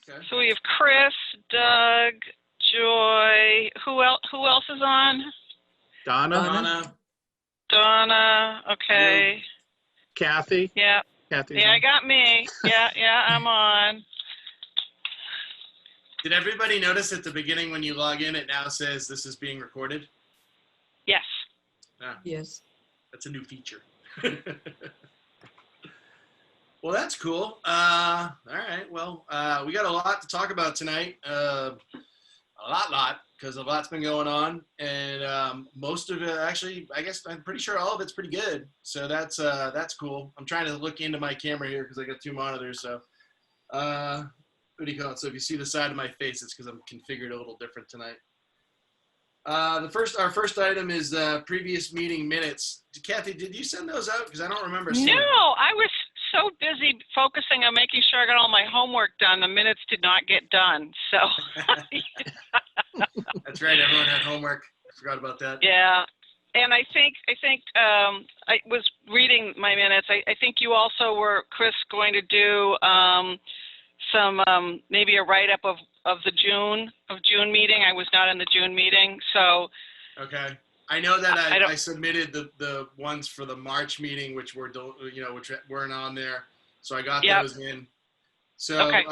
Okay. So we have Chris, Doug, Joy. Who else is on? Donna. Donna. Okay. Kathy. Yeah. Kathy's Yeah, on. I got me. Yeah, I'm on. Did everybody notice at the beginning when you log in, it now says this is being recorded? Yes. Yes. That's a new feature. Well, that's cool. All right. Well, we got a lot to talk about tonight. A lot, because a lot's been going on, and most of it, actually, I guess I'm pretty sure all of it's pretty good. So that's cool. I'm trying to look into my camera here because I got 2 monitors. So, what do you call it? So if you see the side of my face, it's because I'm configured a little different tonight. Our first item is previous meeting minutes. Kathy, did you send those out? Because I don't remember seeing them. No, I was so busy focusing on making sure I got all my homework done. The minutes did not get done. So. That's right. Everyone had homework. I forgot about that. Yeah. And I think I was reading my minutes. I think you also were, Chris, going to do some maybe a write-up of the June meeting. I was not in the June meeting, so. Okay. I know that I submitted the ones for the March meeting, which were which weren't on there, so I got those in. So okay.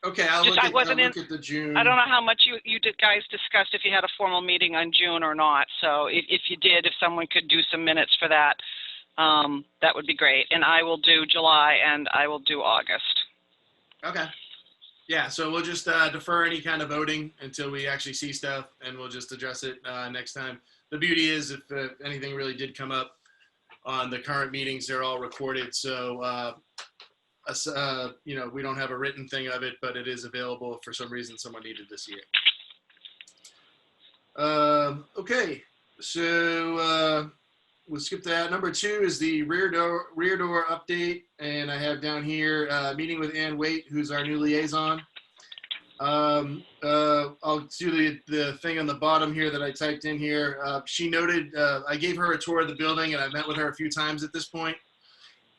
Okay, I'll look at the June. I don't know how much you guys discussed if you had a formal meeting on June or not. So if you did, if someone could do some minutes for that, that would be great. And I will do July and I will do August. Okay. Yeah, so we'll just defer any kind of voting until we actually see stuff, and we'll just address it next time. The beauty is if anything really did come up on the current meetings, they're all recorded. So, we don't have a written thing of it, but it is available if for some reason someone needed to see it. Okay, so we'll skip that. Number 2 is the rear door update, and I have down here meeting with Ann Waite, who's our new liaison. I'll do the thing on the bottom here that I typed in here. She noted I gave her a tour of the building, and I've met with her a few times at this point.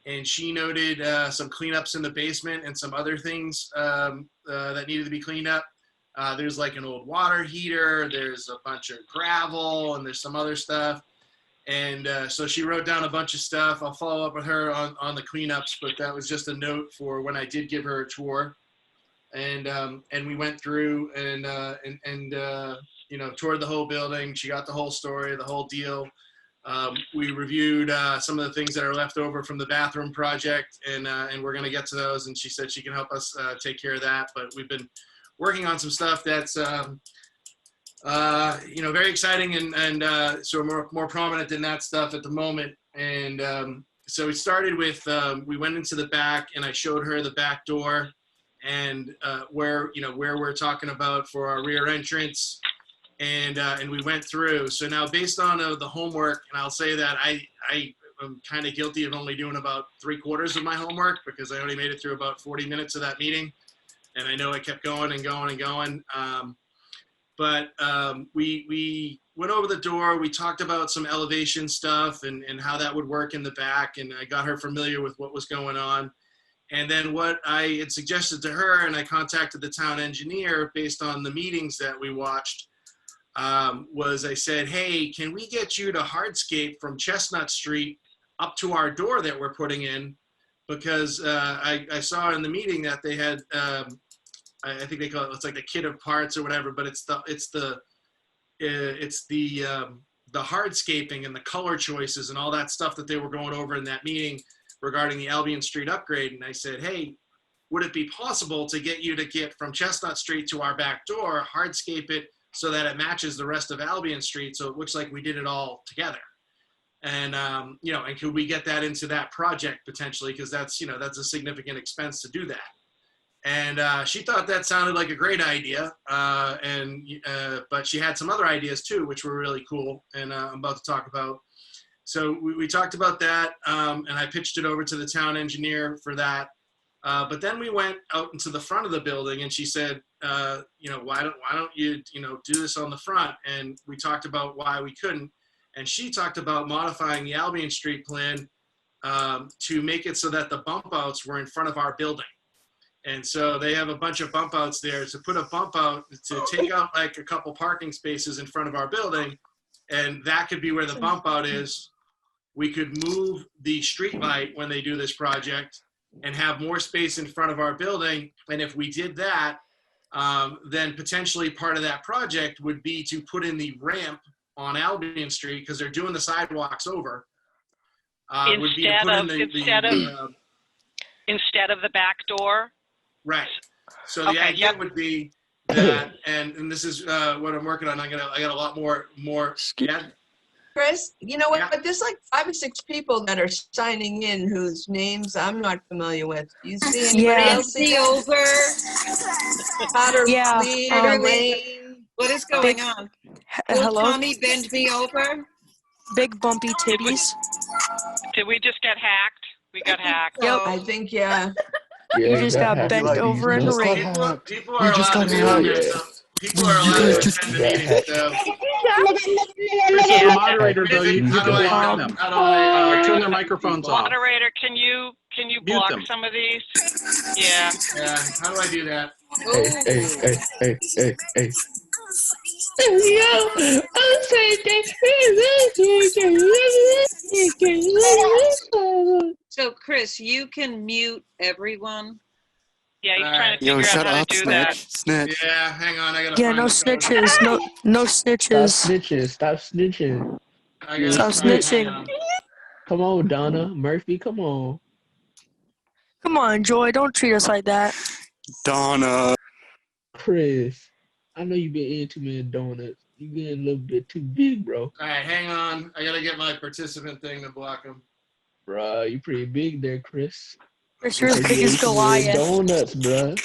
And she noted some cleanups in the basement and some other things that needed to be cleaned up. There's like an old water heater, there's a bunch of gravel, and there's some other stuff. And so she wrote down a bunch of stuff. I'll follow up with her on the cleanups, but that was just a note for when I did give her a tour. And we went through and toured the whole building. She got the whole story, the whole deal. We reviewed some of the things that are left over from the bathroom project, and we're going to get to those. And she said she can help us take care of that. But we've been working on some stuff that's very exciting and sort of more prominent than that stuff at the moment. And so we started with we went into the back, and I showed her the back door and where we're talking about for our rear entrance. And we went through. So now based on the homework, and I'll say that I am kind of guilty of only doing about 3/4 of my homework because I only made it through about 40 minutes of that meeting. And I know I kept going and going and going. But we went over the door. We talked about some elevation stuff and how that would work in the back. And I got her familiar with what was going on. And then what I had suggested to her, and I contacted the town engineer based on the meetings that we watched, was I said, hey, can we get you to hardscape from Chestnut Street up to our door that we're putting in? Because I saw in the meeting that they had, I think they call it's like the kit of parts or whatever, but it's the hardscaping and the color choices and all that stuff that they were going over in that meeting regarding the Albion Street upgrade. And I said, hey, would it be possible to get you to get from Chestnut Street to our back door, hardscape it so that it matches the rest of Albion Street, so it looks like we did it all together? And and could we get that into that project potentially? Because that's a significant expense to do that. And she thought that sounded like a great idea, but she had some other ideas too, which were really cool, and I'm about to talk about. So we talked about that, and I pitched it over to the town engineer for that. But then we went out into the front of the building, and she said, why don't you do this on the front? And we talked about why we couldn't, and she talked about modifying the Albion Street plan to make it so that the bump outs were in front of our building. And so they have a bunch of bump outs there. To put a bump out, to take out like a couple parking spaces in front of our building, and that could be where the bump out is. We could move the street light when they do this project and have more space in front of our building. And if we did that, then potentially part of that project would be to put in the ramp on Albion Street, because they're doing the sidewalks over. Would be to put in instead of the back door. Right. So the Okay, idea would be that, and this is what I'm working on. I got a lot more. Yeah. Chris, you know what? Yeah. But there's like 5 or 6 people that are signing in whose names I'm not familiar with. Do you see anybody else? See over. Potter, Yeah, Lee, Lane. What is going on? Will Hello? Tommy bend me over? Big bumpy titties. Did we just get hacked? We got hacked. Yep. I think, yeah. You just got bent Like, over and just got raped. hacked. People are just allowed to got be on hacked. there. So people are allowed to attend the meeting. So As a moderator, though, you how can do I block them. how do I Turn their microphones off. Moderator, can you Mute block them. some of these? Yeah. how do I do that? Hey. So, Chris, you can mute everyone. Yeah, he's trying to Yo, figure shut out how up, to do snitch. that. Snitch. Yeah, hang on. I gotta Yeah, find no the code. snitches. No snitches. Stop snitching. I gotta Stop find it. snitching. Hang on. Come on, Donna. Murphy, come on. Come on, Joy. Don't treat us like that. Donna. Chris, I know you've been eating too many donuts. You getting a little bit too big, bro. All right, hang on. I gotta get my participant thing to block him. Bruh, you pretty big there, Chris. Chris, you're as You big ate as too many Goliath. donuts, bruh.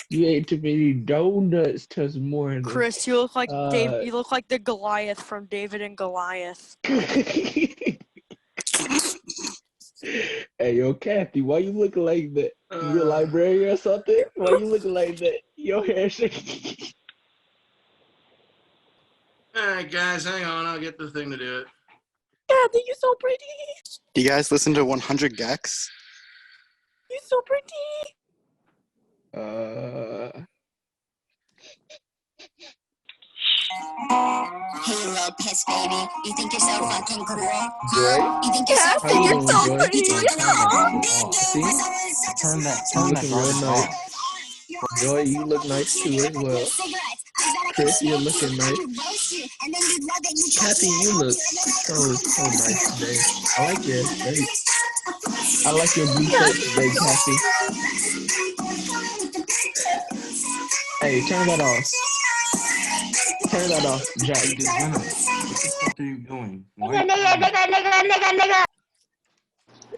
You ate too many donuts this morning. Chris, you look like Dave. You look like the Goliath from David and Goliath. Hey, yo, Kathy, why you looking like that? You a librarian or something? Why you looking like that? Your hair shaking. All right, guys, hang on. I'll get the thing to do it. Kathy, you're so pretty. Do you guys listen to 100 Gex? You're so pretty. Hey, little piss baby, you think you're so fucking cool? Joy? You think you're so Kathy, fucking you're doing, so Joy? pretty. You talking a whole big See? Turn You looking real nice. Joy, you look nice too as well. Chris, you're looking nice. Kathy, you look so nice today. I like your shirt. I like your blue shirt today, Kathy. Hey, turn that off. Turn that off, Jack. What the fuck are you doing?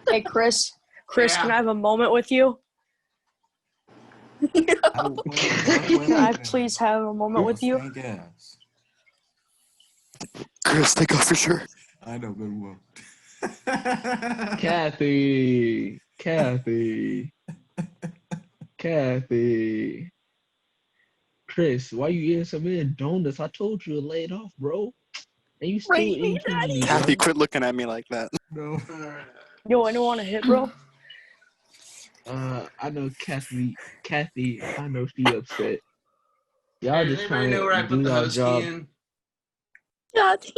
Hey, Chris. Yeah. Can I have a moment with you? Can I please have a moment with you? Chris, take off your shirt. I know good well. Kathy. Chris, why you eating so many donuts? I told you to lay it off, bro. And you still Rape me, eating too many, Kathy, bro. quit looking at me like that. No. Yo, anyone want to hit, bro? I know Kathy, I know she upset. Y'all Hey, just does trying anybody know where I to put do the our host job. key in? Kathy.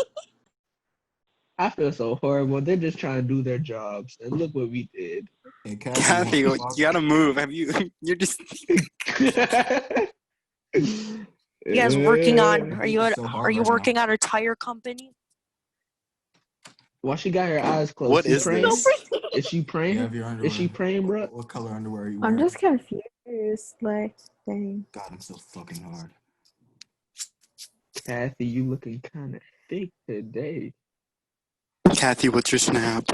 I feel so horrible. They're just trying to do their jobs. And look what we did. Hey, Kathy, you gotta move. You're just... You guys working on? Are you It's so hard right working now. at a tire company? Why she got her eyes closed? What She is praying? this? Is she You praying? have your underwear. Is she praying, bro? What color underwear are you I'm wearing? just confused. Like, dang. God, I'm so fucking hard. Kathy, you looking kind of thick today. Kathy, what's your snap?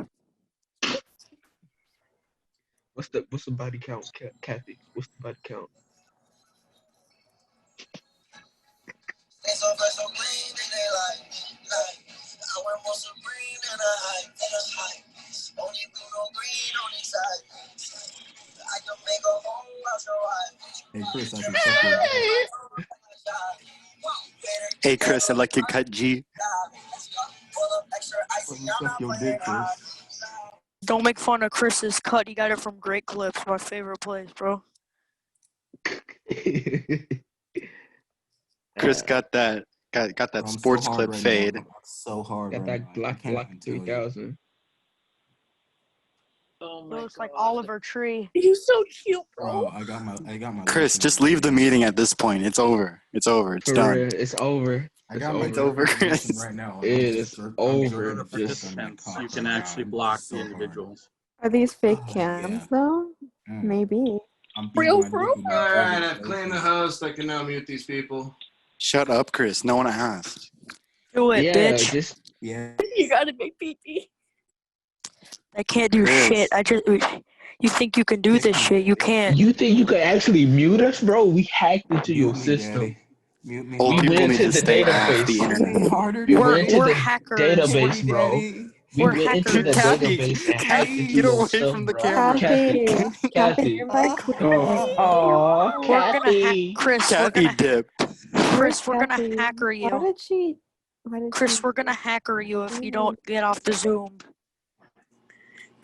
What's the body count, Kathy? What's the body count? Hey, Chris, I can suck your... Hey, Chris, I like your cut, G. Let me suck your dick, Chris. Don't make fun of Chris's cut. He got it from Great Clips, my favorite place, bro. Chris got that I'm sports so hard clip right fade. Now. I'm so hard Got right that now. I Glock can't Glock even tell you. 3000. Oh It my looks like God. Oliver Tree. You're so cute, Bro, bro. I got my Chris, lips in just right leave the now. meeting at this point. It's over. It's over. It's For done. real, it's over. I It's got my It's over. over, jerking position Chris. right now. It I'm is I'm over. jerking the fuck out of my Participants, cock you can right now. actually I'm block so the hard. individuals. Are these fake Oh, cams yeah. though? Mm. Maybe. I'm beating my dick with All my right, other I've claimed the places. host. I can now mute these people. Shut up, Chris. No one asked. Do it, Yeah, bitch. just Yeah. You gotta make pee. I can't do Chris. shit. You think you can do this shit? You can't. you think you could actually mute us, bro? We hacked into your Mute me, system. daddy. Mute me. Old We people went need to to the stay off the database. internet. Harder, We daddy. went to We're the hackers. database, Hit me, bro. daddy. We We're went into the hackers. Kathy, database and hacked into get your away stuff, from the bro. camera. Kathy. Kathy, Kathy. you're my queen. Oh, We're gonna hack Kathy. Chris. Kathy dipped. Where's We're gonna Kathy? hacker Why you. did she? Why did Chris, she? we're gonna hacker you if you Leave don't get off the Zoom.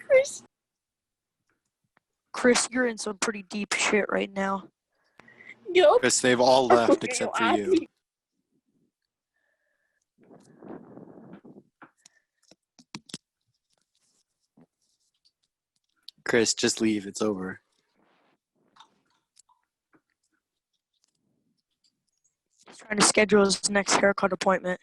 Chris. Chris, you're in some pretty deep shit right now. Yo. Chris, they've all left except for you. Chris, just leave. It's over. He's trying to schedule his next haircut appointment.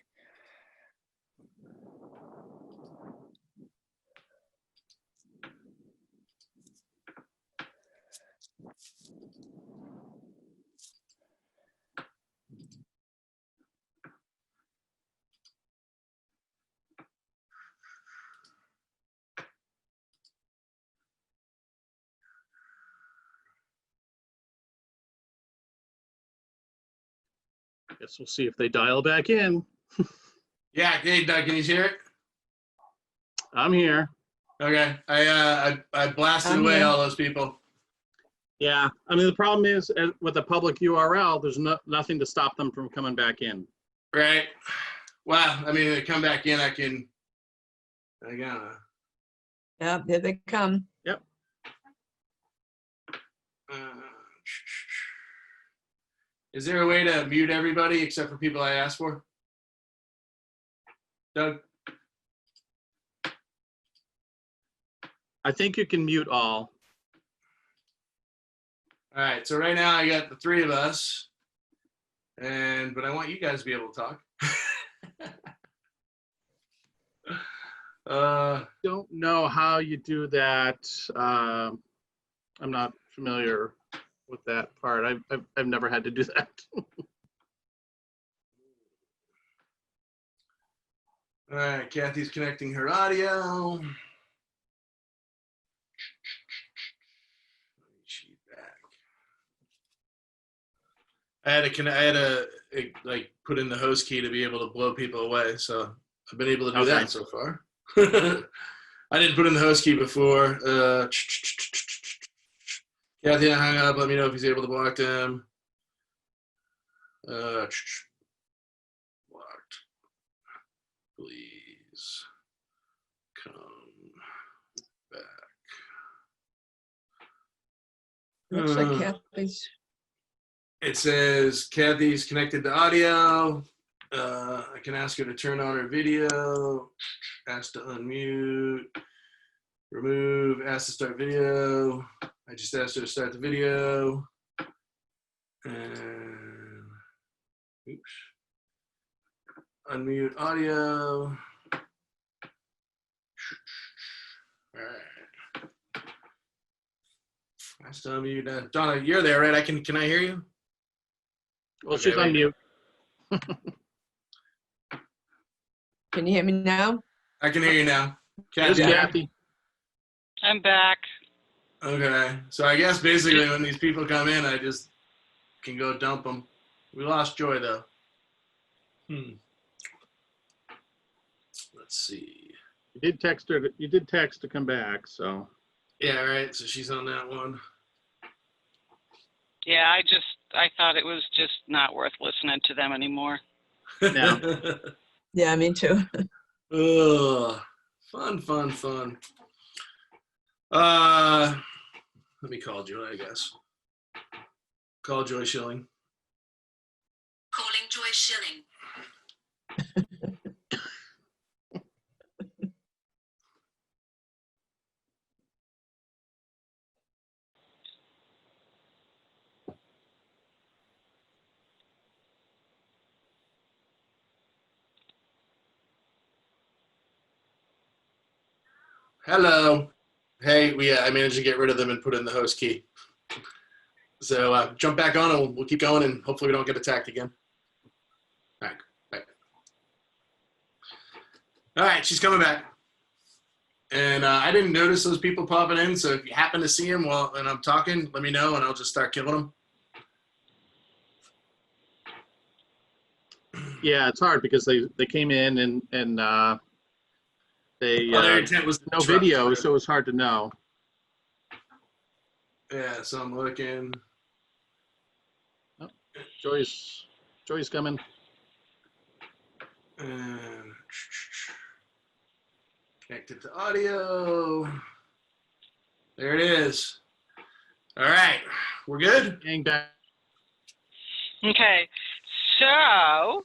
Guess we'll see if they dial back in. Yeah, hey Doug, can you hear it? I'm here. Okay, I blasted away all those people. Yeah, I mean the problem is with a public URL, there's nothing to stop them from coming back in. Right. Well, I mean, if they come back in, I gotta. Yep, here they come. Yep. Is there a way to mute everybody except for people I asked for? Doug? I think you can mute all. All right, so right now I got the three of us, but I want you guys to be able to talk. Don't know how you do that. I'm not familiar with that part. I've never had to do that. All right, Kathy's connecting her audio. She's back. I had to like put in the host key to be able to blow people away, so I've been able to do that so far. I didn't put in the host key before. Kathy hung up. Let me know if he's able to block them. Blocked. Please come back. Looks like Kathy's. It says Kathy's connected to audio. I can ask her to turn on her video. Ask to unmute. Remove. Ask to start video. I just asked her to start the video. And oops. Unmute audio. All right. Ask to unmute. Donna, you're there, right? Can I hear you? Well, she's on mute. Can you hear me now? I can hear you now. Here's Kathy. I'm back. Okay, so I guess basically when these people come in, I just can go dump them. We lost Joy though. Let's see. You did text her. You did text to come back, so. Yeah, right. So she's on that one. Yeah, I thought it was just not worth listening to them anymore. Yeah. Yeah, me too. Ugh. Fun. Let me call Joy, I guess. Call Joy Schilling. Calling Joy Schilling. Hello. Hey, I managed to get rid of them and put in the host key. So jump back on and we'll keep going and hopefully we don't get attacked again. All right. All right, she's coming back. And I didn't notice those people popping in, so if you happen to see them while I'm talking, let me know and I'll just start killing them. Yeah, it's hard because they came in and they their intent was to no disrupt. video, so it's hard to know. Yeah, so I'm looking. Oh, Joy's coming. And connected to audio. There it is. All right, we're good? Gang back. Okay, so.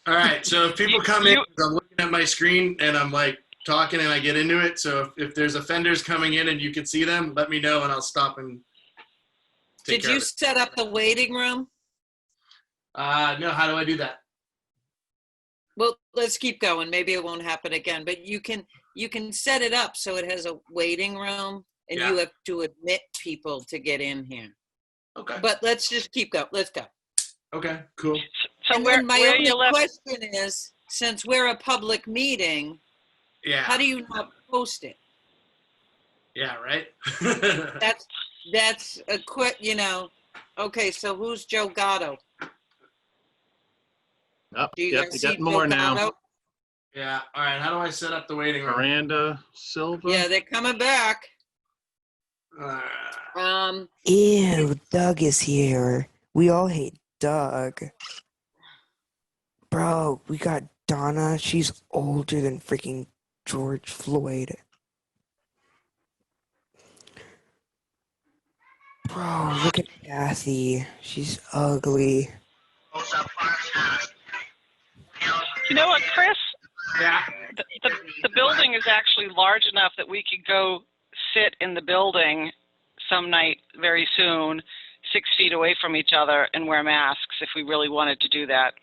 All right, so if people come in, I'm looking at my screen and I'm like talking and I get into it. So if there's offenders coming in and you can see them, let me know and I'll stop and take Did care you of it. set up the waiting room? No, how do I do that? Well, let's keep going. Maybe it won't happen again, but you can set it up so it has a waiting room and you have to admit people to get in here. Okay. But let's just keep going. Let's go. Okay, cool. So and where, then my where only you left? question is, since we're a public meeting, Yeah. how do you not post it? Yeah, right? That's a quick, okay, so who's Joe Gatto? Oh, Do you yep, guys you see got more Joe now. Gatto? Yeah, all right, how do I set up the waiting room? Miranda Silva. Yeah, they're coming back. Ew, Doug is here. We all hate Doug. Bro, we got Donna. She's older than freaking George Floyd. Bro, look at Kathy. She's ugly. You know what, Chris? Yeah. The building is actually large enough that we could go sit in the building some night very soon, 6 feet away from each other and wear masks if we really wanted to do that.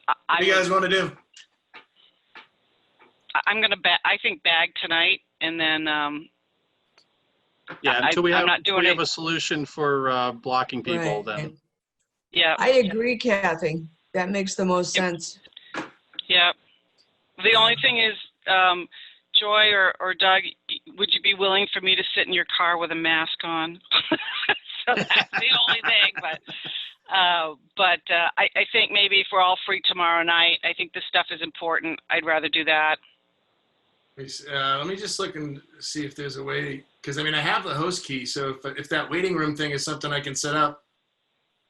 What do you guys want to do? I'm going to I think bag tonight and then Yeah, until we I'm have not doing a solution for blocking people, Right. then. Yeah. I agree, Kathy. That makes the most sense. Yeah. The only thing is, Joy or Doug, would you be willing for me to sit in your car with a mask on? So that's the only thing. But I think maybe if we're all free tomorrow night, I think this stuff is important. I'd rather do that. Let me just look and see if there's a way, because I mean, I have the host key, so if that waiting room thing is something I can set up.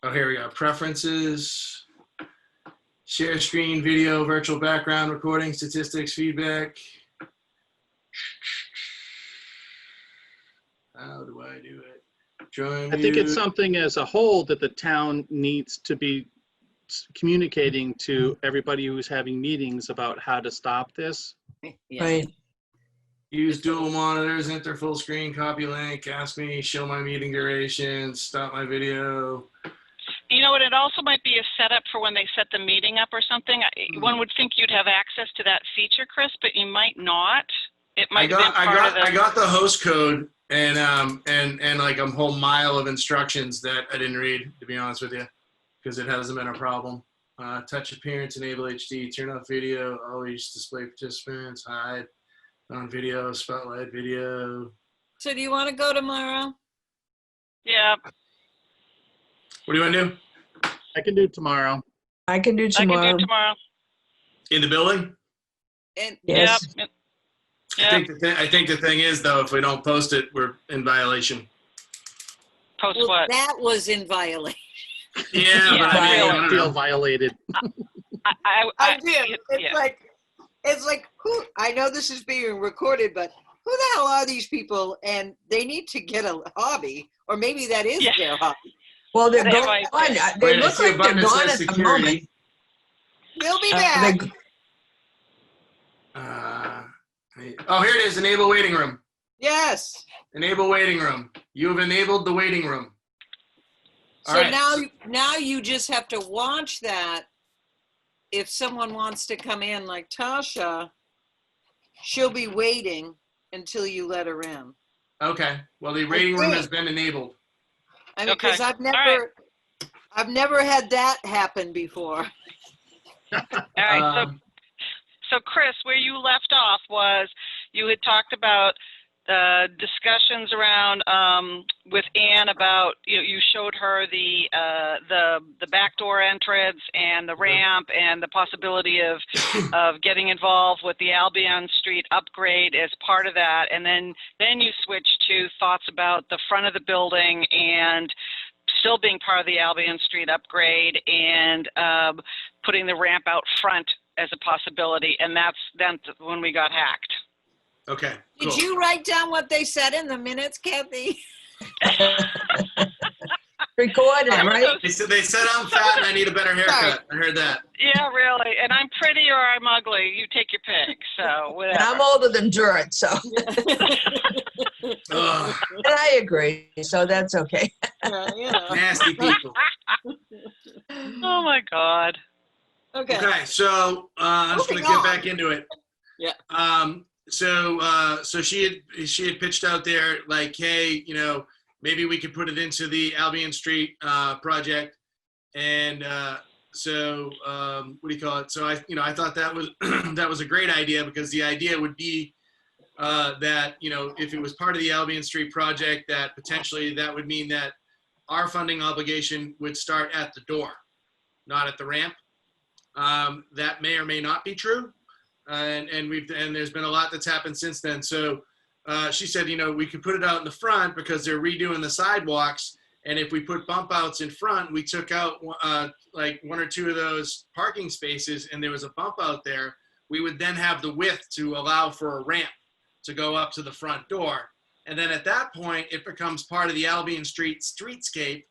Oh, here we go. Preferences, share screen, video, virtual background recording, statistics, feedback. How do I do it? Join I think it's mute. something as a whole that the town needs to be communicating to everybody who's having meetings about how to stop this. Yeah. Right. Use dual monitors, enter full screen, copy link, ask me, show my meeting duration, stop my video. You know what? It also might be a setup for when they set the meeting up or something. One would think you'd have access to that feature, Chris, but you might not. It might I got the host code and like a whole mile of instructions that I didn't read, to be honest with you, because it hasn't been a problem. Touch appearance, enable HD, turn off video, always display participants, hide on video, spotlight video. So do you want to go tomorrow? Yeah. What do you want to do? I can do tomorrow. I can do tomorrow. I can do tomorrow. In the building? And Yes. Yep. I think the thing is, though, if we don't post it, we're in violation. Post well, what? that was in violation. Yeah, but I feel violated. I do. It's like who? I know this is being recorded, but who the hell are these people? And they need to get a hobby, or maybe that is their hobby. Well, they're They have gone. ice. They Wait, I look see a like they're button that gone says at the moment. security. We'll be They- back. Oh, here it is. Enable waiting room. Yes. Enable waiting room. You have enabled the waiting room. All So right. now you just have to watch that. If someone wants to come in like Tasha, she'll be waiting until you let her in. Okay. Well, the waiting room has been enabled. I mean, Okay. because All right. I've never had that happen before. All right. So Chris, where you left off was you had talked about discussions around with Anne about you showed her the back door entrance and the ramp and the possibility of getting involved with the Albion Street upgrade as part of that, and then you switched to thoughts about the front of the building and still being part of the Albion Street upgrade and putting the ramp out front as a possibility, and that's then when we got hacked. Okay. Cool. Did you write down what they said in the minutes, Kathy? Record it, right? They said I'm fat and I need a better haircut. I heard that. Yeah, really. And I'm pretty or I'm ugly. You take your pick. So whatever. And I'm older than George, so. Ugh, And I agree, so that's okay. nasty people. Oh my God. Okay. Okay, so I'm just gonna Moving get on. back into it. Yeah. So she had pitched out there like, hey, maybe we could put it into the Albion Street project, and so what do you call it? So I thought that was that was a great idea, because the idea would be that if it was part of the Albion Street project, that potentially that would mean that our funding obligation would start at the door, not at the ramp. That may or may not be true. And there's been a lot that's happened since then. So she said, we could put it out in the front because they're redoing the sidewalks. And if we put bump outs in front, we took out like one or two of those parking spaces and there was a bump out there, we would then have the width to allow for a ramp to go up to the front door. And then at that point, it becomes part of the Albion Street streetscape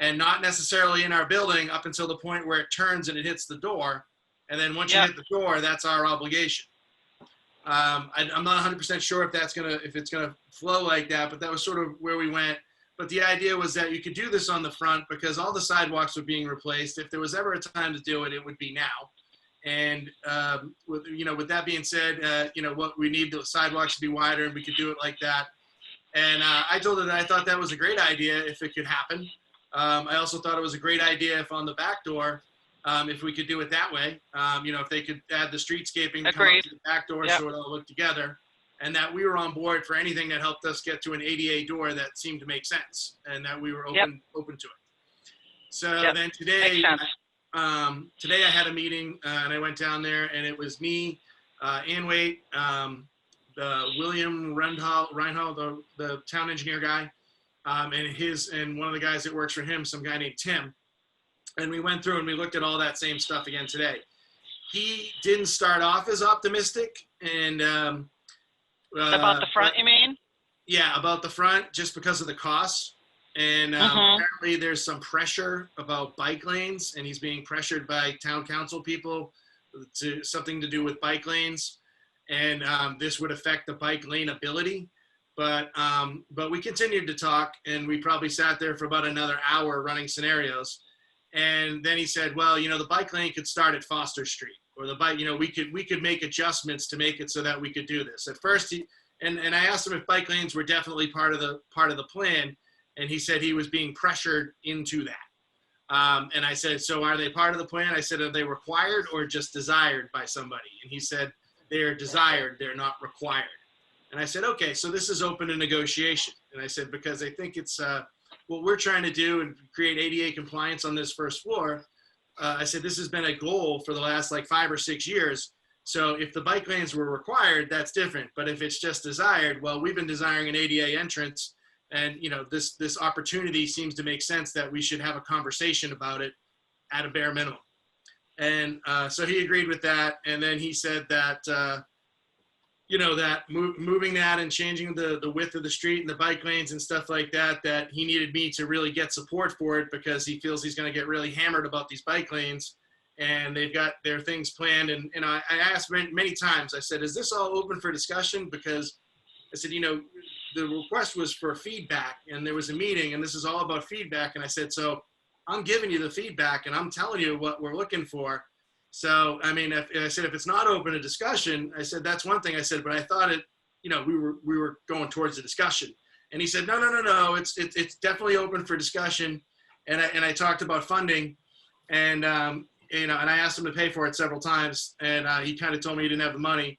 and not necessarily in our building up until the point where it turns and it hits the door. And then once you hit the door, that's our obligation. I'm not 100% sure if it's gonna flow like that, but that was sort of where we went. But the idea was that you could do this on the front because all the sidewalks were being replaced. If there was ever a time to do it, it would be now. And with that being said, what we need the sidewalks to be wider, and we could do it like that. And I told her that I thought that was a great idea if it could happen. I also thought it was a great idea if on the back door, if we could do it that way, if they could add the streetscaping come up to the back door so it all looked together, and that we were on board for anything that helped us get to an ADA door that seemed to make sense, and that we were open to it. So then today I had a meeting and I went down there, and it was me, Ann Waite, the William Reinhold, the town engineer guy, and one of the guys that works for him, some guy named Tim. And we went through and we looked at all that same stuff again today. He didn't start off as optimistic, and about the front, you mean? Yeah, about the front, just because of the costs. And apparently there's some pressure about bike lanes, and he's being pressured by town council people to something to do with bike lanes. And this would affect the bike lane ability. But we continued to talk, and we probably sat there for about another hour running scenarios. And then he said, well, the bike lane could start at Foster Street, or the bike, we could make adjustments to make it so that we could do this. At first, and I asked him if bike lanes were definitely part of the plan, and he said he was being pressured into that. And I said, so are they part of the plan? I said, are they required or just desired by somebody? And he said, they are desired, they're not required. And I said, okay, so this is open to negotiation. And I said, because I think it's what we're trying to do and create ADA compliance on this first floor. I said, this has been a goal for the last like 5 or 6 years. So if the bike lanes were required, that's different. But if it's just desired, well, we've been desiring an ADA entrance, and this opportunity seems to make sense that we should have a conversation about it at a bare minimum. And so he agreed with that. And then he said that you know, that moving that and changing the width of the street and the bike lanes and stuff like that, that he needed me to really get support for it because he feels he's going to get really hammered about these bike lanes, and they've got their things planned. And I asked many times, I said, is this all open for discussion? Because I said, you know, the request was for feedback, and there was a meeting, and this is all about feedback. And I said, so I'm giving you the feedback and I'm telling you what we're looking for. So, I mean, if it's not open to discussion, I said, that's one thing. I said, but I thought it, you know, we were going towards the discussion. And he said, no, it's definitely open for discussion. And I talked about funding, and, you know, and I asked him to pay for it several times, and he kind of told me he didn't have the money.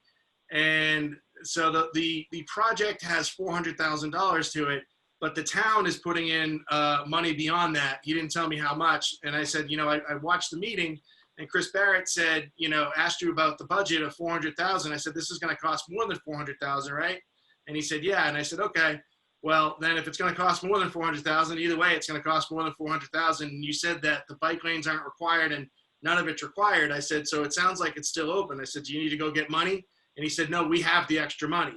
And so the project has $400,000 to it, but the town is putting in money beyond that. He didn't tell me how much. And I said, you know, I watched the meeting, and Chris Barrett said, you know, asked you about the budget of $400,000. I said, this is going to cost more than $400,000, right? And he said, yeah. And I said, okay, well, then if it's going to cost more than $400,000, either way, it's going to cost more than $400,000. And you said that the bike lanes aren't required and none of it's required. I said, so it sounds like it's still open. I said, do you need to go get money? And he said, no, we have the extra money.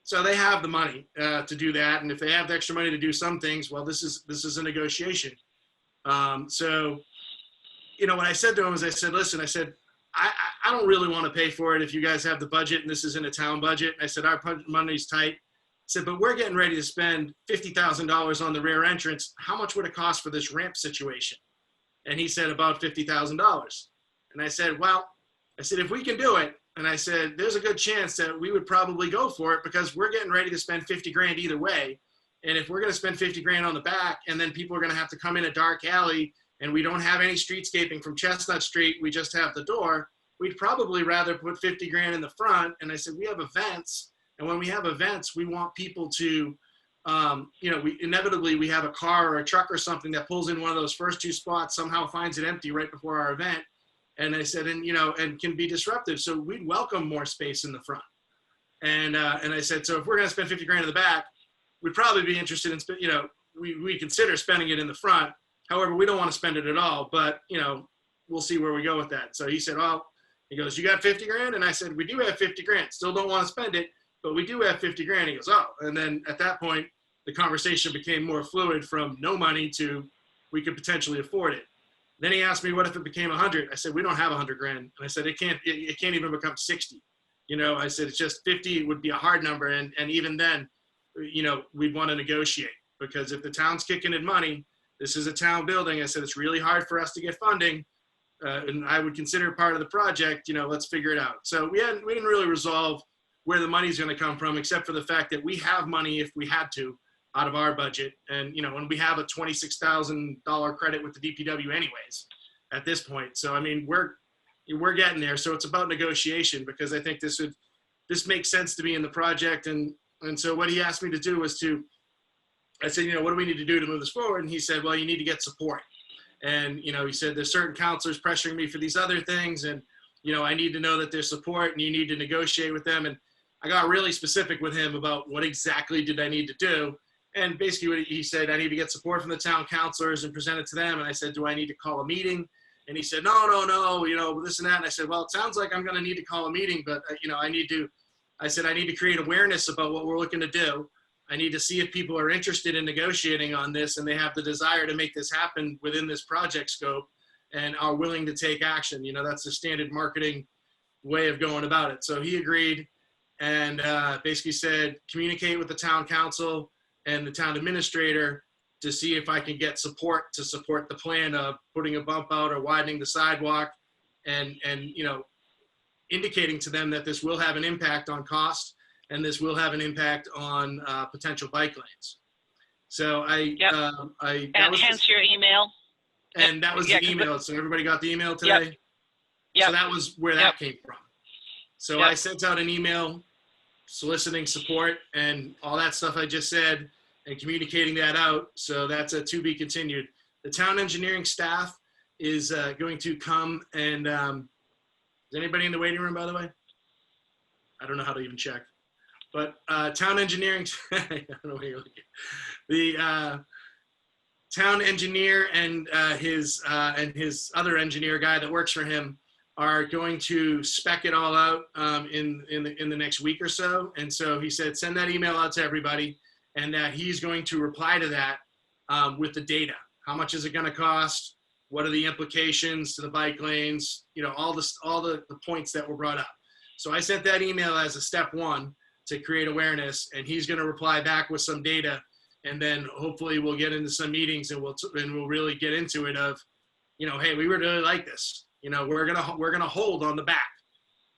So they have the money to do that. And if they have the extra money to do some things, well, this is a negotiation. So, you know, what I said to him is, I said, listen, I said, I don't really want to pay for it if you guys have the budget and this isn't a town budget. I said, our money's tight. I said, but we're getting ready to spend $50,000 on the rear entrance. How much would it cost for this ramp situation? And he said, about $50,000. And I said, well, I said, if we can do it, and I said, there's a good chance that we would probably go for it because we're getting ready to spend 50 grand either way. And if we're going to spend 50 grand on the back, and then people are going to have to come in a dark alley, and we don't have any streetscaping from Chestnut Street, we just have the door, we'd probably rather put 50 grand in the front. And I said, we have events. And when we have events, we want people to, you know, we have a car or a truck or something that pulls in one of those first two spots, somehow finds it empty right before our event. And I said, and, you know, and can be disruptive. So we'd welcome more space in the front. And I said, so if we're going to spend 50 grand in the back, we'd probably be interested in, you know, we consider spending it in the front. However, we don't want to spend it at all, but, you know, we'll see where we go with that. So he said, well, he goes, you got 50 grand? And I said, we do have 50 grand. Still don't want to spend it, but we do have 50 grand. He goes, oh. And then at that point, the conversation became more fluid from no money to we could potentially afford it. Then he asked me, what if it became 100? I said, we don't have 100 grand. And I said, it can't even become 60. You know, I said, it's just 50 would be a hard number. And even then, you know, we'd want to negotiate, because if the town's kicking in money, this is a town building. I said, it's really hard for us to get funding. And I would consider it part of the project, you know, let's figure it out. So we didn't really resolve where the money's going to come from, except for the fact that we have money if we had to out of our budget. And, you know, when we have a $26,000 credit with the DPW anyways at this point. So, I mean, we're getting there. So it's about negotiation, because I think this makes sense to me in the project. And so what he asked me to do was I said, you know, what do we need to do to move this forward? And he said, well, you need to get support. And, you know, he said, there's certain counselors pressuring me for these other things. And, you know, I need to know that there's support, and you need to negotiate with them. And I got really specific with him about what exactly did I need to do. And basically what he said, I need to get support from the town counselors and present it to them. And I said, do I need to call a meeting? And he said, no, you know, this and that. And I said, well, it sounds like I'm going to need to call a meeting, but, you know, I need to create awareness about what we're looking to do. I need to see if people are interested in negotiating on this, and they have the desire to make this happen within this project scope and are willing to take action. You know, that's the standard marketing way of going about it. So he agreed, and basically said, communicate with the town council and the town administrator to see if I can get support to support the plan of putting a bump out or widening the sidewalk, and you know, indicating to them that this will have an impact on cost, and this will have an impact on potential bike lanes. So and hence your email. And that was the email. So everybody got the email today? Yep. So that was where that came from. So I sent out an email soliciting support and all that stuff I just said, and communicating that out. So that's a to be continued. The town engineering staff is going to come and, is anybody in the waiting room, by the way? I don't know how to even check. But town engineering, I don't know where you're looking. The town engineer and his other engineer guy that works for him are going to spec it all out in the next week or so. And so he said, send that email out to everybody, and that he's going to reply to that with the data. How much is it going to cost? What are the implications to the bike lanes? You know, all the points that were brought up. So I sent that email as a step one to create awareness, and he's going to reply back with some data, and then hopefully we'll get into some meetings and we'll really get into it of, you know, hey, we really like this. You know, we're gonna hold on the back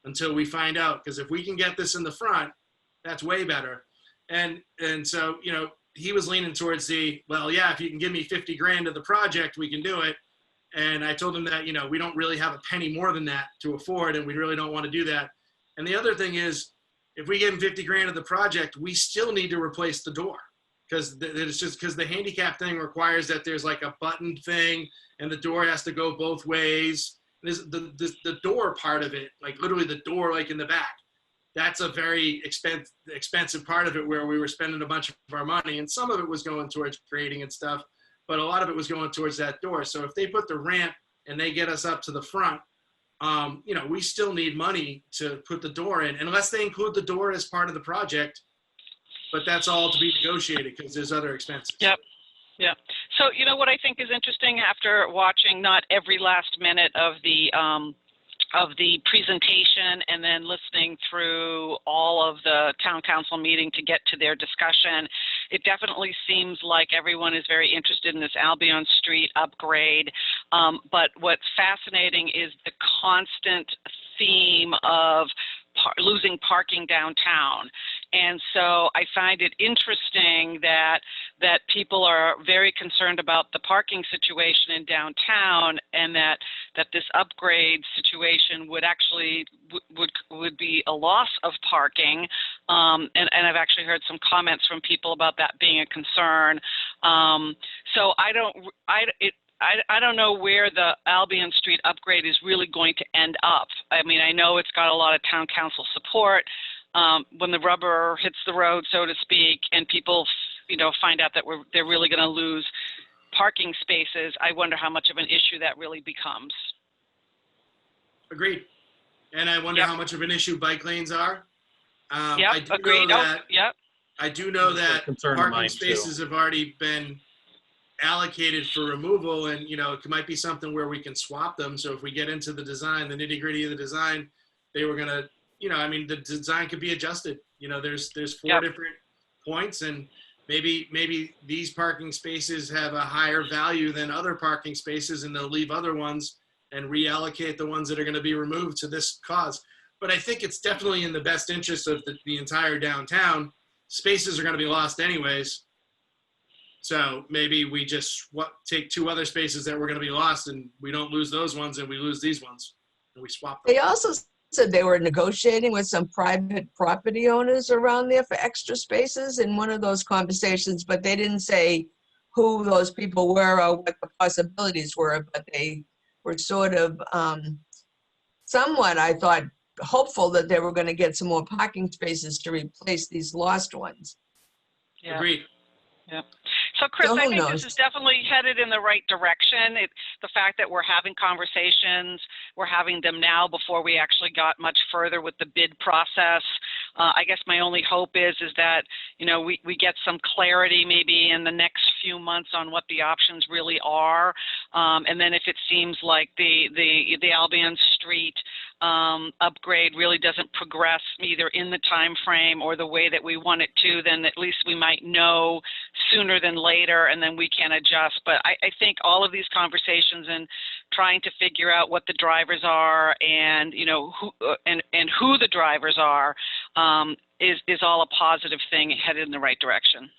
until we find out, because if we can get this in the front, that's way better. And so, you know, he was leaning towards well, yeah, if you can give me 50 grand of the project, we can do it. And I told him that, you know, we don't really have a penny more than that to afford, and we really don't want to do that. And the other thing is, if we give him 50 grand of the project, we still need to replace the door, because it's just because the handicap thing requires that there's like a button thing, and the door has to go both ways. There's the door part of it, like literally the door, like in the back. That's a very expensive part of it, where we were spending a bunch of our money, and some of it was going towards grading and stuff, but a lot of it was going towards that door. So if they put the ramp and they get us up to the front, you know, we still need money to put the door in, unless they include the door as part of the project. But that's all to be negotiated, because there's other expenses. Yep. Yeah. So, you know what I think is interesting, after watching not every last minute of the presentation and then listening through all of the town council meeting to get to their discussion, it definitely seems like everyone is very interested in this Albion Street upgrade. But what's fascinating is the constant theme of losing parking downtown. And so I find it interesting that people are very concerned about the parking situation in downtown, and that this upgrade situation would actually would be a loss of parking. And I've actually heard some comments from people about that being a concern. So I don't know where the Albion Street upgrade is really going to end up. I mean, I know it's got a lot of town council support. When the rubber hits the road, so to speak, and people, you know, find out that they're really going to lose parking spaces, I wonder how much of an issue that really becomes. Agreed. And I wonder how much of an issue bike lanes are. Yep, I do agreed. know that, Yep. I do know that concern of parking mine, spaces have already been allocated for removal, and, you know, it might be something where we can swap them. So if we get into the design, the nitty gritty of the design, they were going to, you know, I mean, the design could be adjusted. You know, there's 4 different points, and maybe these parking spaces have a higher value than other parking spaces, and they'll leave other ones and reallocate the ones that are going to be removed to this cause. But I think it's definitely in the best interest of the entire downtown. Spaces are going to be lost anyways. So maybe we just take 2 other spaces that were going to be lost, and we don't lose those ones, and we lose these ones, and we swap them. They also said they were negotiating with some private property owners around there for extra spaces in one of those conversations, but they didn't say who those people were or what the possibilities were, but they were sort of somewhat, I thought, hopeful that they were going to get some more parking spaces to replace these lost ones. Yeah. Agreed. Yeah. So, Chris, So I who think knows? this is definitely headed in the right direction. The fact that we're having conversations, we're having them now before we actually got much further with the bid process. I guess my only hope is that, you know, we get some clarity maybe in the next few months on what the options really are. And then if it seems like the Albion Street upgrade really doesn't progress either in the time frame or the way that we want it to, then at least we might know sooner than later, and then we can adjust. But I think all of these conversations and trying to figure out what the drivers are, and, you know, who the drivers are, is all a positive thing, headed in the right direction.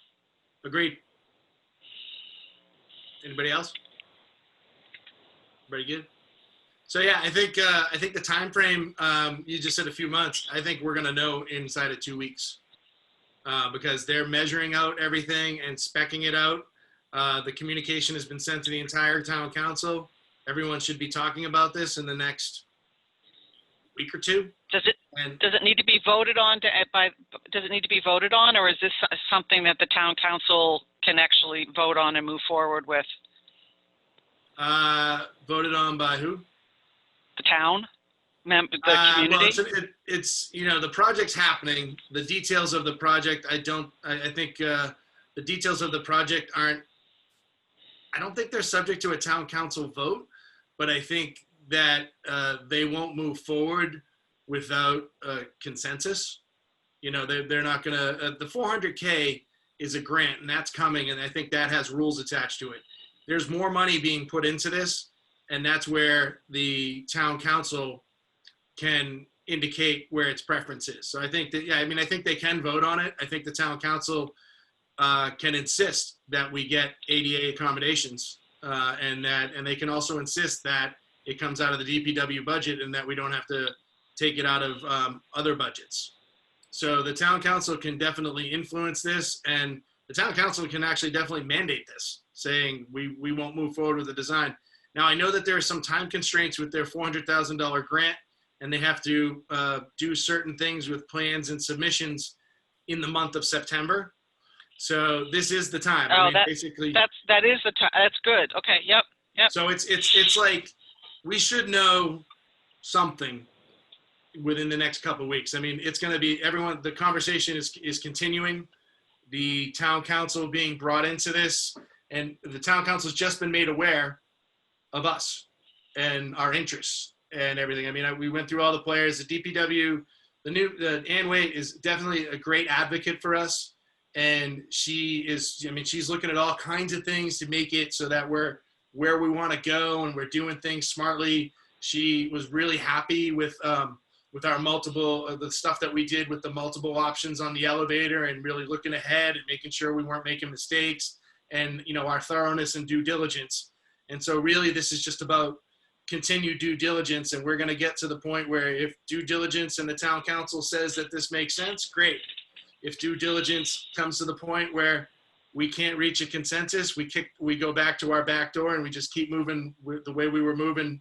Agreed. Anybody else? Everybody good? So yeah, I think the time frame, you just said a few months. I think we're gonna know inside of 2 weeks, because they're measuring out everything and speccing it out. The communication has been sent to the entire town council. Everyone should be talking about this in the next week or 2. Does it need to be voted on does it need to be voted on, or is this something that the town council can actually vote on and move forward with? Voted on by who? The town? the Well, community? it's the project's happening. The details of the project, I think the details of the project aren't. I don't think they're subject to a town council vote, but I think that they won't move forward without a consensus. They're not gonna. The 400K is a grant, and that's coming, and I think that has rules attached to it. There's more money being put into this, and that's where the town council can indicate where its preference is. So I think that, I think they can vote on it. I think the town council can insist that we get ADA accommodations, and they can also insist that it comes out of the DPW budget and that we don't have to take it out of other budgets. So the town council can definitely influence this, and the town council can actually definitely mandate this, saying we won't move forward with the design. Now, I know that there are some time constraints with their $400,000 grant, and they have to do certain things with plans and submissions in the month of September. So this is the time. Oh, that is the time. That's good. Okay. Yep. So it's like we should know something within the next couple of weeks. I mean, it's going to be the conversation is continuing. The town council being brought into this, and the town council has just been made aware of us and our interests and everything. I mean, we went through all the players. The DPW, the Ann Waite is definitely a great advocate for us. And she's looking at all kinds of things to make it so that we're where we want to go and we're doing things smartly. She was really happy with our the stuff that we did with the multiple options on the elevator, and really looking ahead and making sure we weren't making mistakes, and our thoroughness and due diligence. And so really this is just about continued due diligence, and we're going to get to the point where if due diligence and the town council says that this makes sense, great. If due diligence comes to the point where we can't reach a consensus, we go back to our back door and we just keep moving the way we were moving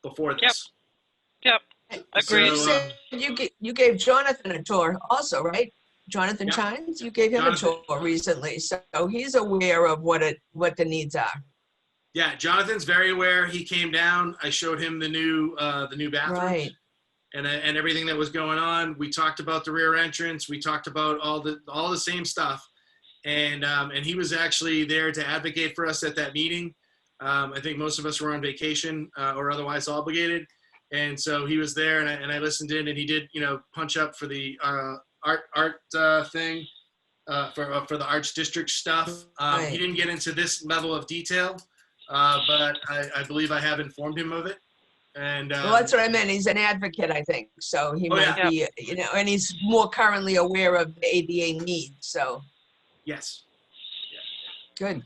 before this. Yep. Agreed. So, You gave Jonathan a tour also, right? Jonathan Yeah. Chines, you gave him Jonathan. a tour recently, so he's aware of what the needs are. Yeah, Jonathan's very aware. He came down. I showed him the new bathroom. Right. And everything that was going on. We talked about the rear entrance. We talked about all the same stuff, and he was actually there to advocate for us at that meeting. I think most of us were on vacation or otherwise obligated, and so he was there, and I listened in, and he did punch up for the art thing for the Arts District stuff. Right. He didn't get into this level of detail, but I believe I have informed him of it. And Well, that's what I meant. He's an advocate, I think. So he might yeah. be, and he's more currently aware of the ADA needs. So yes. good.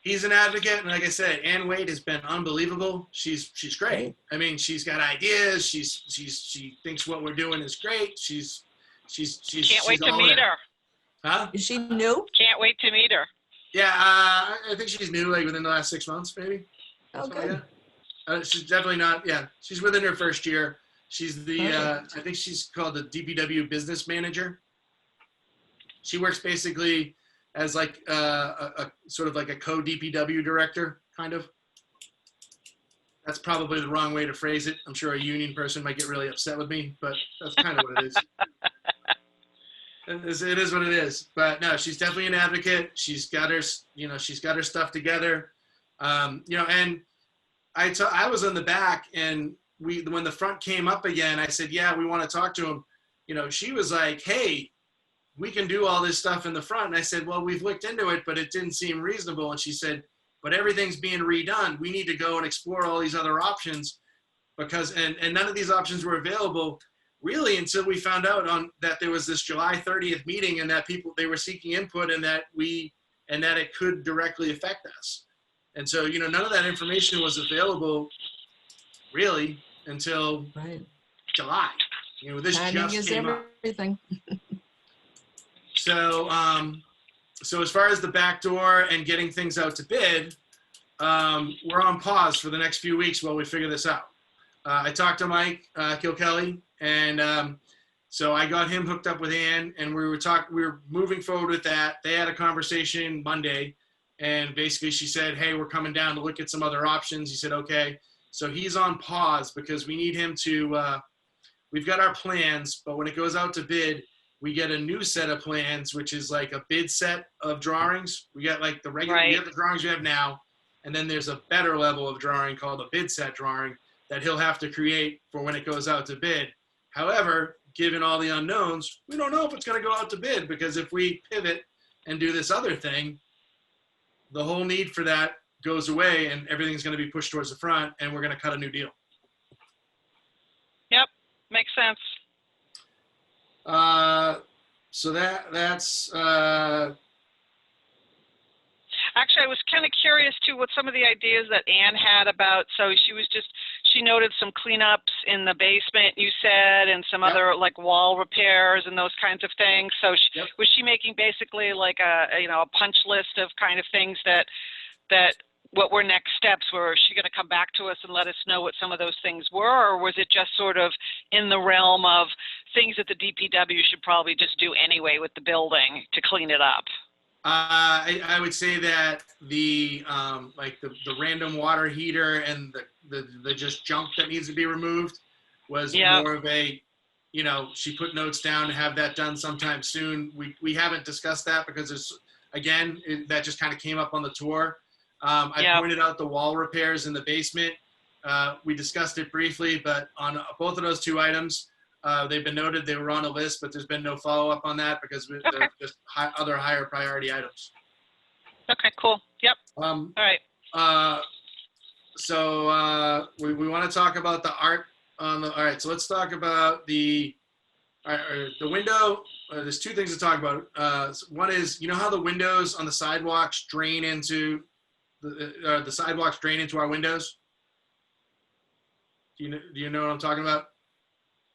He's an advocate, and like I said, Ann Waite has been unbelievable. She's great. I mean, she's got ideas. She thinks what we're doing is great. She's Can't wait to all meet there. her. Huh? Is she new? Can't wait to meet her. Yeah, I think she's new, like within the last 6 months, maybe. Oh, Something like good. that. She's definitely not. Yeah, she's within her first year. She's the. I think she's called the DPW business manager. She works basically as like a sort of like a co-DPW director, kind of. That's probably the wrong way to phrase it. I'm sure a union person might get really upset with me, but that's kind of what it is. It is what it is. But no, she's definitely an advocate. She's got her, she's got her stuff together. And I was in the back, and when the front came up again, I said, yeah, we want to talk to him. She was like, hey, we can do all this stuff in the front. And I said, well, we've looked into it, but it didn't seem reasonable. And she said, but everything's being redone. We need to go and explore all these other options because none of these options were available really until we found out that there was this July 30th meeting, and that they were seeking input, and that it could directly affect us. And so, none of that information was available really until July. This Timing just is came up. everything. So as far as the back door and getting things out to bid, we're on pause for the next few weeks while we figure this out. I talked to Mike Kilkelly, and so I got him hooked up with Ann, and we were moving forward with that. They had a conversation Monday, and basically she said, hey, we're coming down to look at some other options. He said, okay. So he's on pause because we need him to, we've got our plans, but when it goes out to bid, we get a new set of plans, which is like a bid set of drawings. We got like the regular, we have the drawings we have now, and then there's a better level of drawing called a bid set drawing that he'll have to create for when it goes out to bid. However, given all the unknowns, we don't know if it's going to go out to bid, because if we pivot and do this other thing, the whole need for that goes away and everything's going to be pushed towards the front, and we're going to cut a new deal. Yep, makes sense. So that's Actually, I was kind of curious too what some of the ideas that Anne had about, so she noted some cleanups in the basement, you said, and some other like wall repairs and those kinds of things. So was she making basically like a punch list of kind of things that what were next steps? Were she going to come back to us and let us know what some of those things were, or was it just sort of in the realm of things that the DPW should probably just do anyway with the building to clean it up? I would say that the like the random water heater and the just junk that needs to be removed was more of a, she put notes down to have that done sometime soon. We haven't discussed that because that just kind of came up on the tour. I pointed out the wall repairs in the basement. We discussed it briefly, but on both of those two items, they've been noted. They were on a list, but there's been no follow-up on that because they're just other higher priority items. Okay, cool. Yep. All right. So we want to talk about the art on the. All right. So let's talk about the window. There's two things to talk about. One is, how the windows on the sidewalks drain into the sidewalks drain into our windows. Do you know what I'm talking about?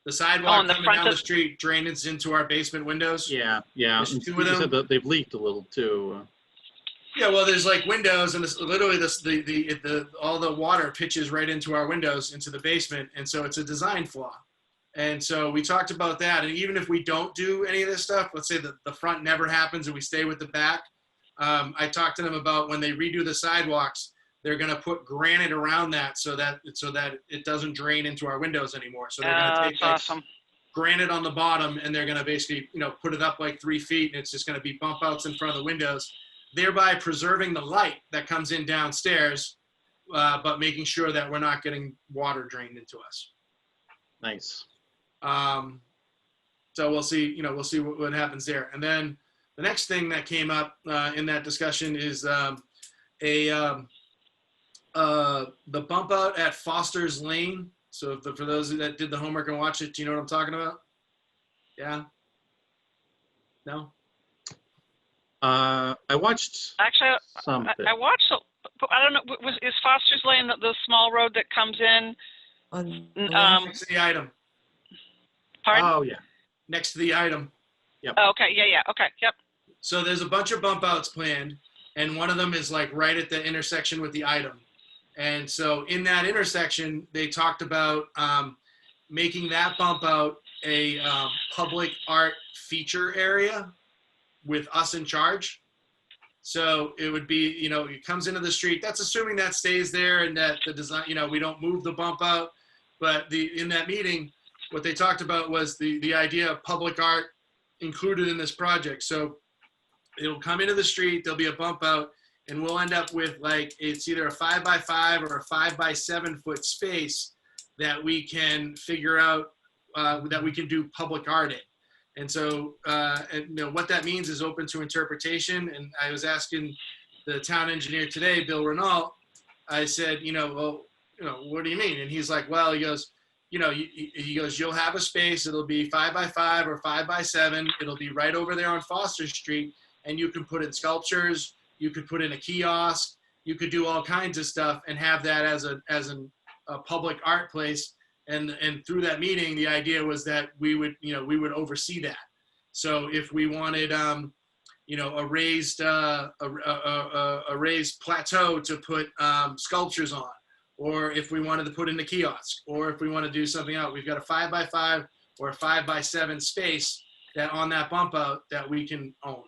The sidewalk coming down the street drains into our basement windows. Yeah. There's two of them. Said that they've leaked a little too. Yeah, well, there's like windows, and literally all the water pitches right into our windows, into the basement, and so it's a design flaw. And so we talked about that, and even if we don't do any of this stuff, let's say that the front never happens and we stay with the back, I talked to them about when they redo the sidewalks, they're going to put granite around that so that it doesn't drain into our windows anymore. So they're going to take granite on the bottom, and they're going to basically, put it up like 3 feet, and it's just going to be bump outs in front of the windows, thereby preserving the light that comes in downstairs, but making sure that we're not getting water drained into us. Nice. So we'll see what happens there. And then the next thing that came up in that discussion is the bump out at Foster's Lane. So for those that did the homework and watch it, do you know what I'm talking about? Yeah? No? I watched some. I watched, I don't know, is Foster's Lane the small road that comes in? Next to the item. Pardon? Oh, yeah. Next to the item. Yep. Oh, okay, yeah, okay, yep. So there's a bunch of bump outs planned, and one of them is like right at the intersection with the item. And so in that intersection, they talked about making that bump out a public art feature area with us in charge. So it would be, it comes into the street. That's assuming that stays there and that the design, we don't move the bump out. But in that meeting, what they talked about was the idea of public art included in this project. So it'll come into the street, there'll be a bump out, and we'll end up with it's either a 5x5 or a 5x7 foot space that we can figure out that we can do public art in. And so, what that means is open to interpretation. And I was asking the town engineer today, Bill Renault, I said, what do you mean? And he's like, well, he goes, you'll have a space. It'll be 5x5 or 5x7. It'll be right over there on Foster Street. And you can put in sculptures. You could put in a kiosk. You could do all kinds of stuff and have that as a public art place. And through that meeting, the idea was that we would oversee that. So if we wanted, a raised plateau to put sculptures on, or if we wanted to put in a kiosk, or if we want to do something else, we've got a 5x5 or a 5x7 space that on that bump out that we can own.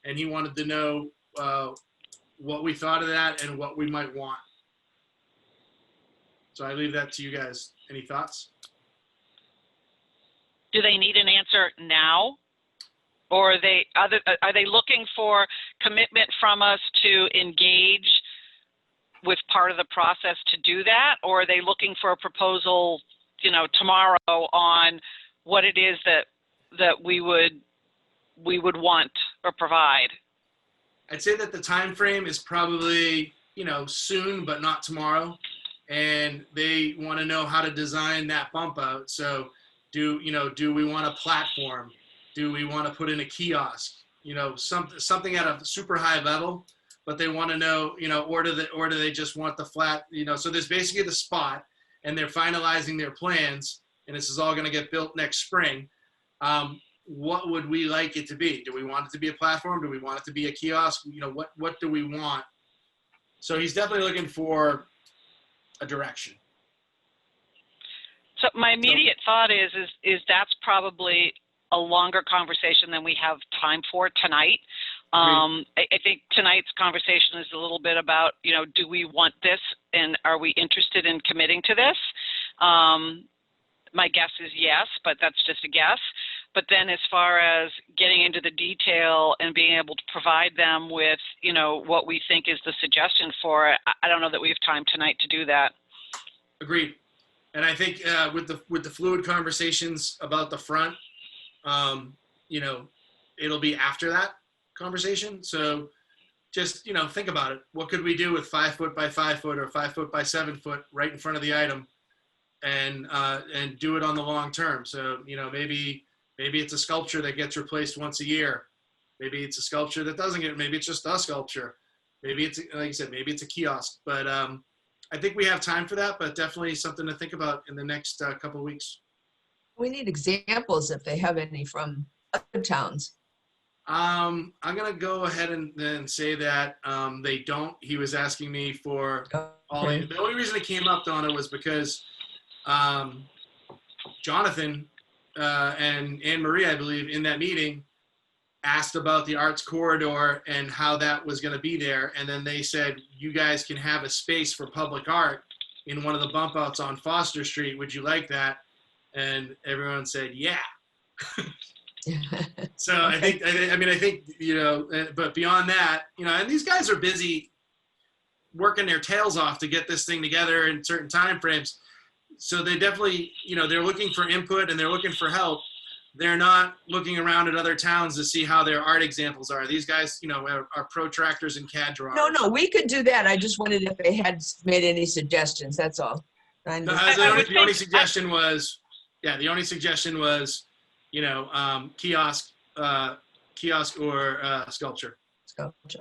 And he wanted to know what we thought of that and what we might want. So I leave that to you guys. Any thoughts? Do they need an answer now? Or are they looking for commitment from us to engage with part of the process to do that? Or are they looking for a proposal, tomorrow on what it is that we would want or provide? I'd say that the time frame is probably, soon, but not tomorrow. And they want to know how to design that bump out. So do we want a platform? Do we want to put in a kiosk? Something at a super high level, but they want to know, or do they just want the flat, so there's basically the spot, and they're finalizing their plans, and this is all going to get built next spring. What would we like it to be? Do we want it to be a platform? Do we want it to be a kiosk? What do we want? So he's definitely looking for a direction. So my immediate thought is that's probably a longer conversation than we have time for tonight. I think tonight's conversation is a little bit about, do we want this and are we interested in committing to this? My guess is yes, but that's just a guess. But then as far as getting into the detail and being able to provide them with, what we think is the suggestion for it, I don't know that we have time tonight to do that. Agreed. And I think with the fluid conversations about the front, it'll be after that conversation. So just, think about it. What could we do with 5 foot by 5 foot or 5 foot by 7 foot right in front of the item and do it on the long term? So, maybe it's a sculpture that gets replaced once a year. Maybe it's a sculpture that doesn't get, maybe it's just a sculpture. Maybe it's, like you said, maybe it's a kiosk. But I think we have time for that, but definitely something to think about in the next couple of weeks. We need examples if they have any from other towns. I'm going to go ahead and say that they don't. He was asking me for all the only reason it came up, Donna, was because Jonathan and Anne Marie, I believe, in that meeting asked about the arts corridor and how that was going to be there. And then they said, you guys can have a space for public art in one of the bump outs on Foster Street. Would you like that? And everyone said, yeah. So I think, but beyond that, and these guys are busy working their tails off to get this thing together in certain time frames. So they definitely, they're looking for input and they're looking for help. They're not looking around at other towns to see how their art examples are. These guys, are protractors and CAD drawers. No, we could do that. I just wondered if they had made any suggestions. That's all. The only suggestion was, kiosk or sculpture.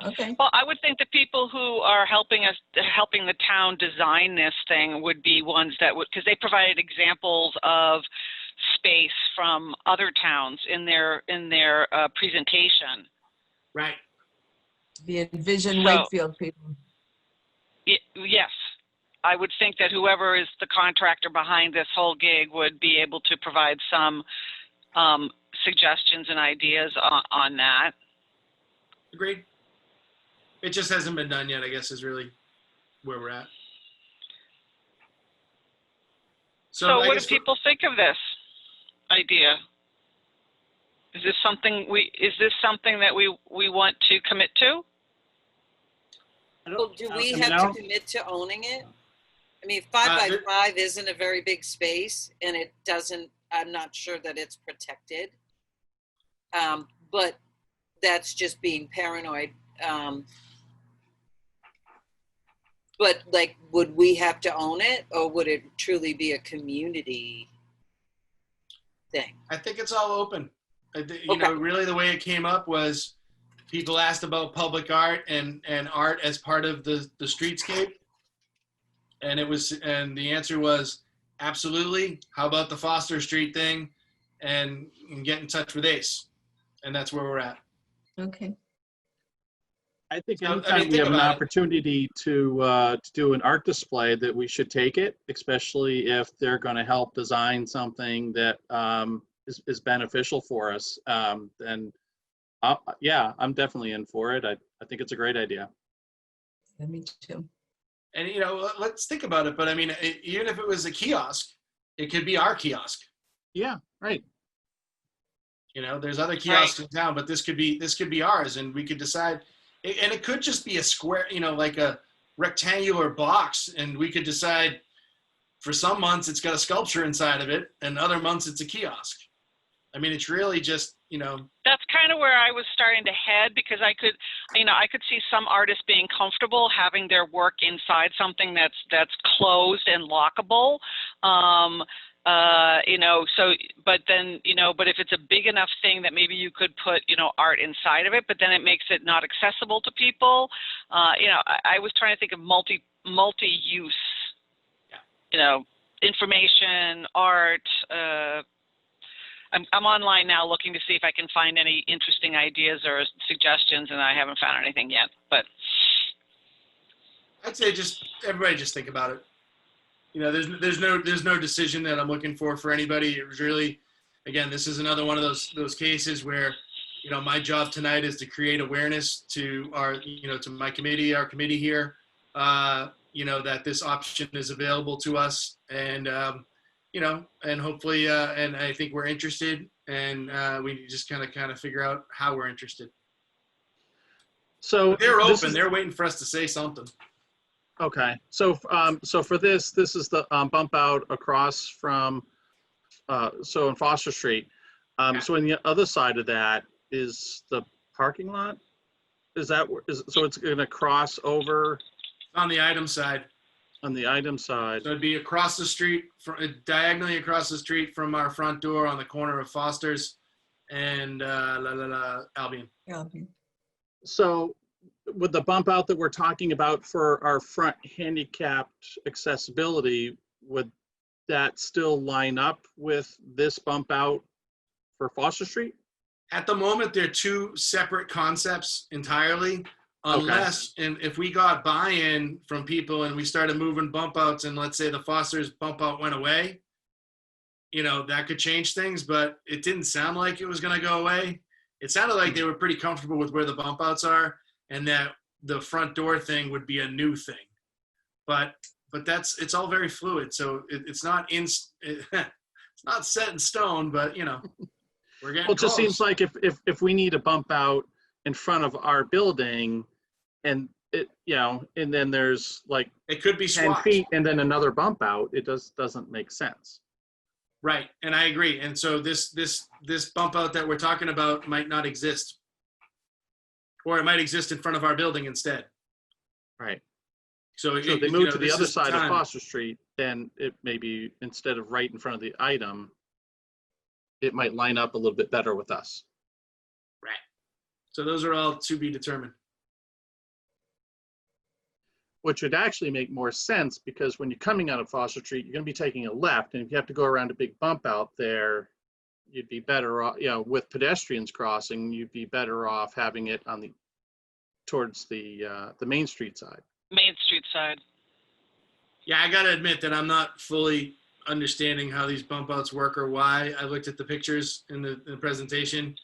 Okay. Well, I would think the people who are helping the town design this thing would be ones that would, because they provided examples of space from other towns in their presentation. Right. The Envision Wakefield people. Yes. I would think that whoever is the contractor behind this whole gig would be able to provide some suggestions and ideas on that. Agreed. It just hasn't been done yet, I guess, is really where we're at. So what do people think of this idea? Is this something that we want to commit to? Well, do we have to commit to owning it? I mean, 5 by 5 isn't a very big space, and it doesn't, I'm not sure that it's protected. But that's just being paranoid. But like, would we have to own it, or would it truly be a community thing? I think it's all open. Really the way it came up was people asked about public art and art as part of the streetscape. And the answer was absolutely. How about the Foster Street thing, and get in touch with Ace. And that's where we're at. Okay. I think anytime we have an opportunity to do an art display, that we should take it, especially if they're going to help design something that is beneficial for us. And yeah, I'm definitely in for it. I think it's a great idea. Me too. And, you know, let's think about it. But I mean, even if it was a kiosk, it could be our kiosk. Yeah, right. You know, there's other kiosks in town, but this could be ours, and we could decide. And it could just be a square, you know, like a rectangular box, and we could decide for some months it's got a sculpture inside of it, and other months it's a kiosk. I mean, it's really just, you know. That's kind of where I was starting to head, because I could see some artists being comfortable having their work inside something that's closed and lockable. You know, so, but then, you know, but if it's a big enough thing that maybe you could put, you know, art inside of it, but then it makes it not accessible to people. You know, I was trying to think of multi-use, you know, information, art. I'm online now looking to see if I can find any interesting ideas or suggestions, and I haven't found anything yet, but. I'd say everybody just think about it. You know, there's no decision that I'm looking for anybody. It was really, again, this is another one of those cases where, you know, my job tonight is to create awareness to to my committee, our committee here, you know, that this option is available to us, and you know, and hopefully, and I think we're interested, and we just kind of figure out how we're interested. So but they're open. They're waiting for us to say something. Okay, so for this is the bump out across from, so on Foster Street. So on the other side of that is the parking lot. So it's going to cross over on the item side. On the item side. So it'd be across the street, diagonally across the street from our front door on the corner of Foster's and Albion. Albion. So with the bump out that we're talking about for our front handicapped accessibility, would that still line up with this bump out for Foster Street? At the moment, they're two separate concepts entirely, unless, and if we got buy-in from people and we started moving bump outs, and let's say the Foster's bump out went away, you know, that could change things, but it didn't sound like it was going to go away. It sounded like they were pretty comfortable with where the bump outs are, and that the front door thing would be a new thing. But it's all very fluid. So it's not it's not set in stone, but you know, we're getting Well, it just close. seems like if we need a bump out in front of our building, and it, you know, and then there's like it could be 10 swapped. feet and then another bump out, it doesn't make sense. Right, and I agree. And so this bump out that we're talking about might not exist, or it might exist in front of our building instead. Right. So if they move to the this other is side of time. Foster Street, then it may be, instead of right in front of the item, it might line up a little bit better with us. Right. So those are all to be determined. Which would actually make more sense, because when you're coming out of Foster Street, you're going to be taking a left, and if you have to go around a big bump out there, you'd be better off, you know, with pedestrians crossing, you'd be better off having it on towards the Main Street side. Main Street side. Yeah, I gotta admit that I'm not fully understanding how these bump outs work or why. I looked at the pictures in the presentation.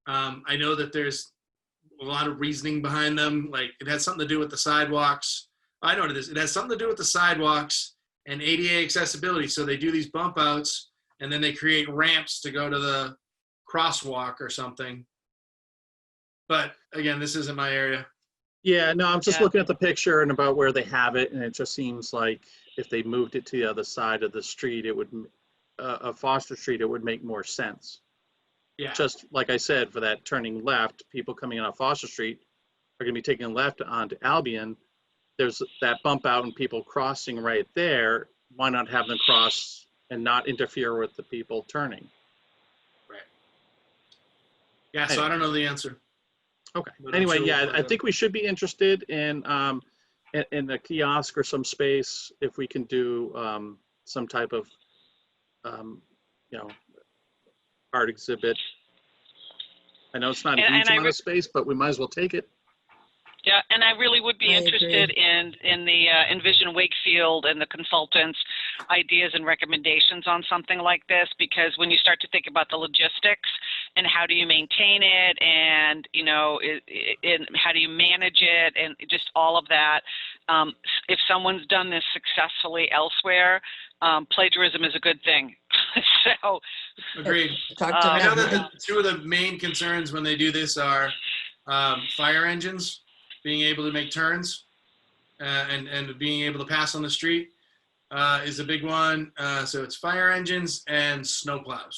I know that there's a lot of reasoning behind them. Like it has something to do with the sidewalks. I know what it is. It has something to do with the sidewalks and ADA accessibility. So they do these bump outs and then they create ramps to go to the crosswalk or something. But again, this isn't my area. Yeah, no, I'm just looking at the picture and about where they have it, and it just seems like if they moved it to the other side of the street, it would, Foster Street, it would make more sense. Yeah. Just like I said, for that turning left, people coming in on Foster Street are going to be taking a left onto Albion. There's that bump out and people crossing right there. Why not have them cross and not interfere with the people turning? Right. Yeah, so I don't know the answer. Okay. But Anyway, I'm sure yeah, I think we should be interested in a kiosk or some space if we can do some type of, you know, art exhibit. I know it's not a huge amount of space, but we might as well take it. Yeah, and I really would be interested in the Envision Wakefield and the consultants' ideas and recommendations on something like this, because when you start to think about the logistics and how do you maintain it, and you know, and how do you manage it, and just all of that, if someone's done this successfully elsewhere, plagiarism is a good thing. So, Agreed. Talk to I know them. that two of the main concerns when they do this are fire engines being able to make turns and being able to pass on the street is a big one. So it's fire engines and snowplows.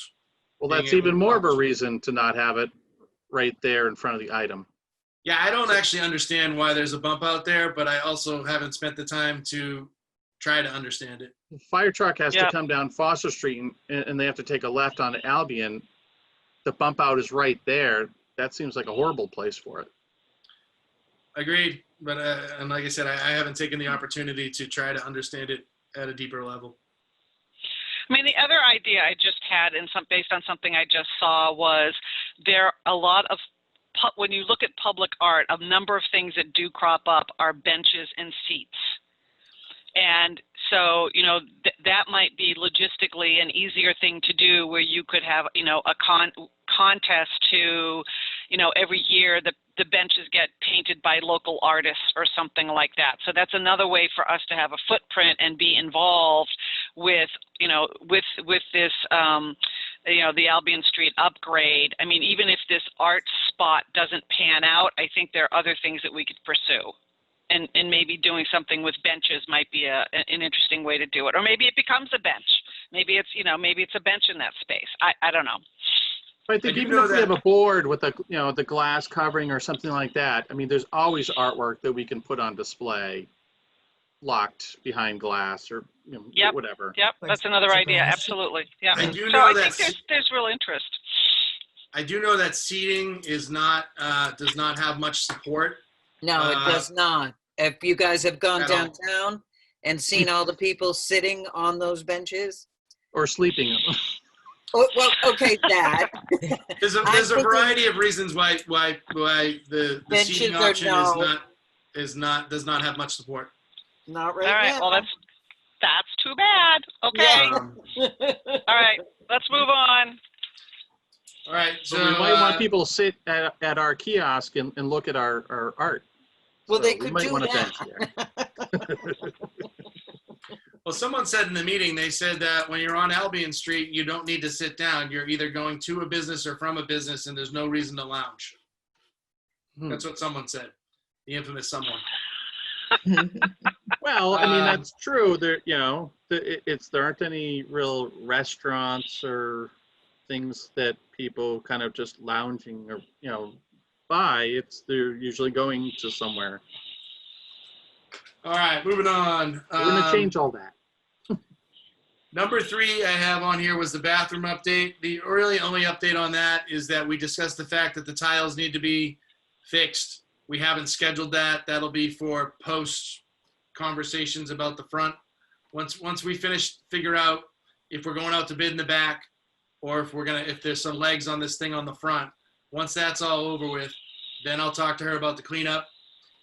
Well, that's even more of a reason to not have it right there in front of the item. Yeah, I don't actually understand why there's a bump out there, but I also haven't spent the time to try to understand it. The fire truck has to come down Foster Street and they have to take a left onto Albion. The bump out is right there. That seems like a horrible place for it. Agreed. But and like I said, I haven't taken the opportunity to try to understand it at a deeper level. I mean, the other idea I just had, based on something I just saw, was there are a lot of, when you look at public art, a number of things that do crop up are benches and seats. And so, you know, that might be logistically an easier thing to do, where you could have, you know, a contest to, you know, every year the benches get painted by local artists or something like that. So that's another way for us to have a footprint and be involved with, you know, with this, you know, the Albion Street upgrade. I mean, even if this art spot doesn't pan out, I think there are other things that we could pursue. And maybe doing something with benches might be an interesting way to do it. Or maybe it becomes a bench. Maybe it's, you know, maybe it's a bench in that space. I don't know. I think even if we have a board with a, you know, the glass covering or something like that, I mean, there's always artwork that we can put on display, locked behind glass or, you know, whatever. Yep, that's another idea. Absolutely. Yeah. I do so know I that think there's real interest. I do know that seating is not does not have much support. No, it does not. If you guys have gone At all. downtown and seen all the people sitting on those benches. Or sleeping. Oh, well, okay, that. There's a variety of reasons why the seating option does not have much support. Not right All right. now. Well, that's too bad. Okay. All right. Let's move on. All right. So So we might want people to sit at our kiosk and look at our art. Well, So they we could might do want a that. bench there. Well, someone said in the meeting, they said that when you're on Albion Street, you don't need to sit down. You're either going to a business or from a business, and there's no reason to lounge. That's what someone said. The infamous someone. Well, I mean, that's true. There, you know, there aren't any real restaurants or things that people kind of just lounging or, you know, by. They're usually going to somewhere. All right, moving on. We're gonna change all that. Number 3 I have on here was the bathroom update. The really only update on that is that we discussed the fact that the tiles need to be fixed. We haven't scheduled that. That'll be for post conversations about the front. Once we figure out if we're going out to bid in the back or if there's some legs on this thing on the front. Once that's all over with, then I'll talk to her about the cleanup,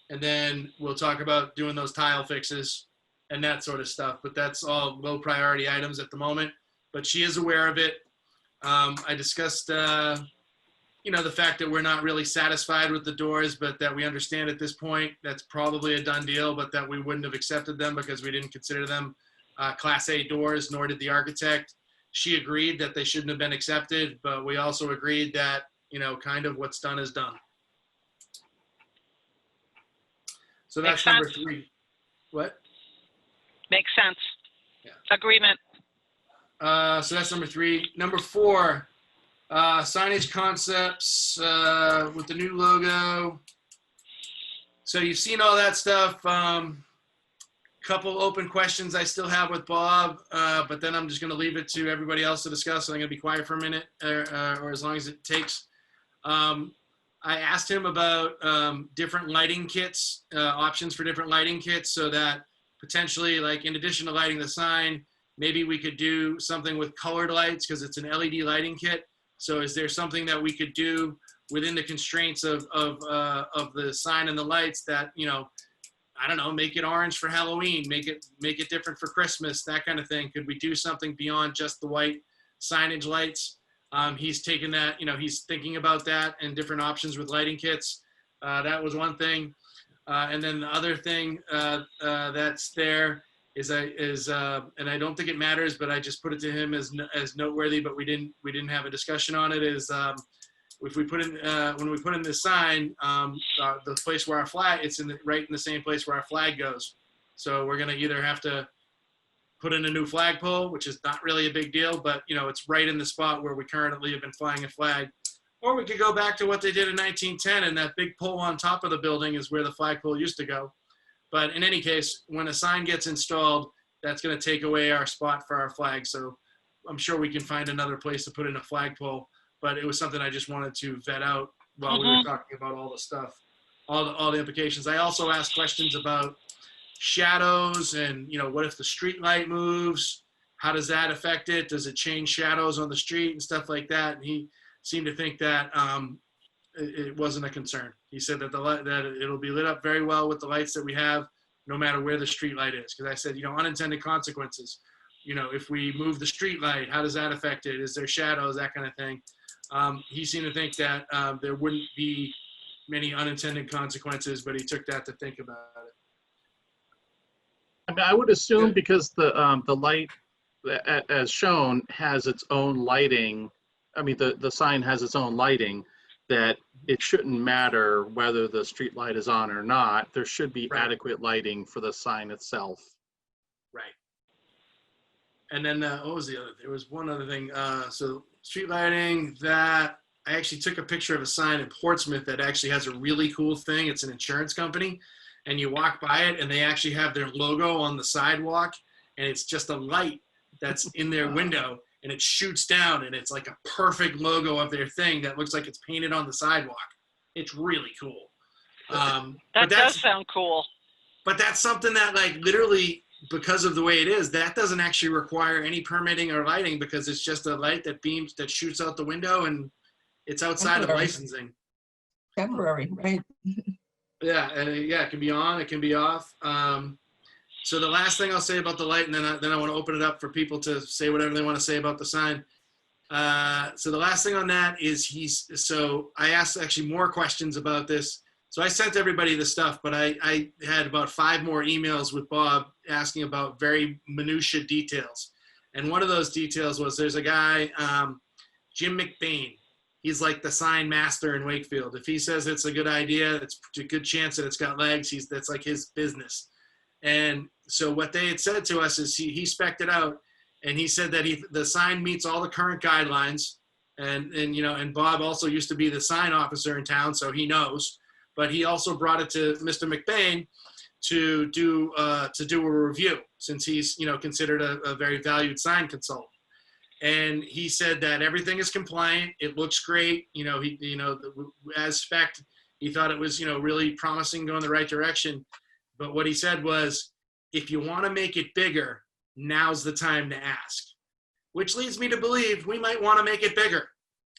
and then we'll talk about doing those tile fixes and that sort of stuff. But that's all low priority items at the moment. But she is aware of it. I discussed, you know, the fact that we're not really satisfied with the doors, but that we understand at this point that's probably a done deal, but that we wouldn't have accepted them because we didn't consider them Class A doors, nor did the architect. She agreed that they shouldn't have been accepted, but we also agreed that, you know, kind of what's done is done. So that's number 3. What? Makes sense. Yeah. Agreement. So that's number 3. Number 4, signage concepts with the new logo. So you've seen all that stuff. Couple open questions I still have with Bob, but then I'm just going to leave it to everybody else to discuss. So I'm going to be quiet for a minute, or as long as it takes. I asked him about different lighting kits, options for different lighting kits, so that potentially, like, in addition to lighting the sign, maybe we could do something with colored lights because it's an LED lighting kit. So is there something that we could do within the constraints of the sign and the lights that, you know, I don't know, make it orange for Halloween, make it different for Christmas, that kind of thing. Could we do something beyond just the white signage lights? He's taken that, you know, he's thinking about that and different options with lighting kits. That was one thing. And then the other thing that's there is and I don't think it matters, but I just put it to him as noteworthy, but we didn't have a discussion on it. Is if we put in when we put in this sign, the place where our flag, it's right in the same place where our flag goes. So we're gonna either have to put in a new flagpole, which is not really a big deal, but it's right in the spot where we currently have been flying a flag. Or we could go back to what they did in 1910, and that big pole on top of the building is where the flagpole used to go. But in any case, when a sign gets installed, that's going to take away our spot for our flag. So I'm sure we can find another place to put in a flagpole. But it was something I just wanted to vet out while we were talking about all the stuff, all the implications. I also asked questions about shadows and, what if the street light moves? How does that affect it? Does it change shadows on the street and stuff like that? And he seemed to think that it wasn't a concern. He said that that it'll be lit up very well with the lights that we have, no matter where the street light is. Because I said, unintended consequences. If we move the street light, how does that affect it? Is there shadows, that kind of thing? He seemed to think that there wouldn't be many unintended consequences, but he took that to think about it. I mean, I would assume because the light, as shown, has its own lighting. I mean, the sign has its own lighting, that it shouldn't matter whether the street light is on or not. There should be adequate lighting for the sign itself. Right. And then what was the other? There was one other thing. So street lighting, that I actually took a picture of a sign in Portsmouth that actually has a really cool thing. It's an insurance company, and you walk by it, and they actually have their logo on the sidewalk, and it's just a light that's in their window. And it shoots down, and it's like a perfect logo of their thing that looks like it's painted on the sidewalk. It's really cool. That does sound cool. But that's something that, literally, because of the way it is, that doesn't actually require any permitting or lighting, because it's just a light that shoots out the window, and it's outside of licensing. Temporary, right? Yeah, and it can be on, it can be off. So the last thing I'll say about the light, and then I want to open it up for people to say whatever they want to say about the sign. So the last thing on that is so I asked actually more questions about this. So I sent everybody the stuff, but I had about 5 more emails with Bob asking about very minutia details. And one of those details was there's a guy, Jim McBain. He's like the sign master in Wakefield. If he says it's a good idea, it's a good chance that it's got legs. That's like his business. And so what they had said to us is he spec'd it out, and he said that the sign meets all the current guidelines, and Bob also used to be the sign officer in town, so he knows. But he also brought it to Mr. McBain to do a review, since he's considered a very valued sign consultant. And he said that everything is compliant. It looks great. As spec'd, he thought it was really promising, going the right direction. But what he said was, if you want to make it bigger, now's the time to ask. Which leads me to believe we might want to make it bigger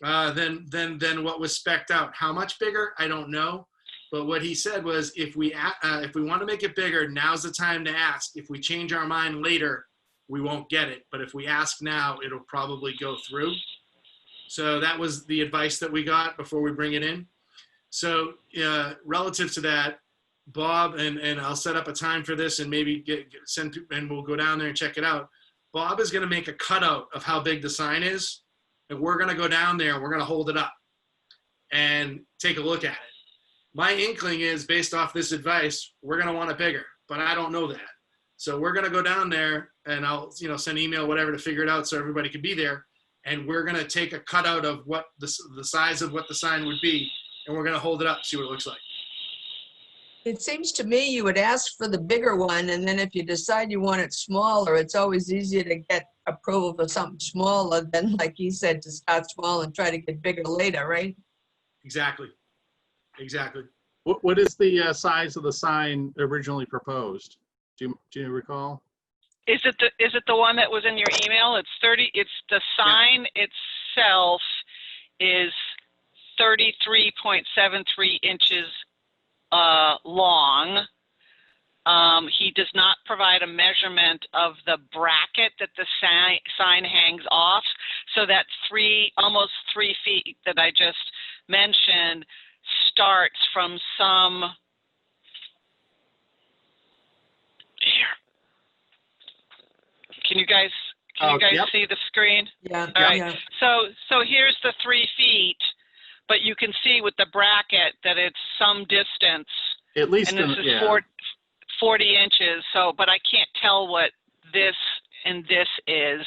than what was spec'd out. How much bigger? I don't know. But what he said was, if we want to make it bigger, now's the time to ask. If we change our mind later, we won't get it. But if we ask now, it'll probably go through. So that was the advice that we got before we bring it in. So relative to that, Bob, and I'll set up a time for this, and maybe and we'll go down there and check it out. Bob is going to make a cutout of how big the sign is, and we're going to go down there and we're going to hold it up and take a look at it. My inkling is, based off this advice, we're going to want it bigger, but I don't know that. So we're going to go down there, and I'll send email, whatever, to figure it out so everybody can be there. And we're going to take a cutout of what the size of what the sign would be, and we're going to hold it up, see what it looks like. It seems to me you would ask for the bigger one, and then if you decide you want it smaller, it's always easier to get approval for something smaller than, like he said, to start small and try to get bigger later, right? Exactly. What is the size of the sign originally proposed? Do you recall? Is it the one that was in your email? It's 30. It's the sign itself is 33.73 inches long. He does not provide a measurement of the bracket that the sign hangs off. So that almost 3 feet that I just mentioned starts from some Can you guys Yep. see the screen? Yeah. All right. Yeah. So here's the 3 feet, but you can see with the bracket that it's some distance. At least, And this is yeah. 40 inches. So, but I can't tell what this and this is.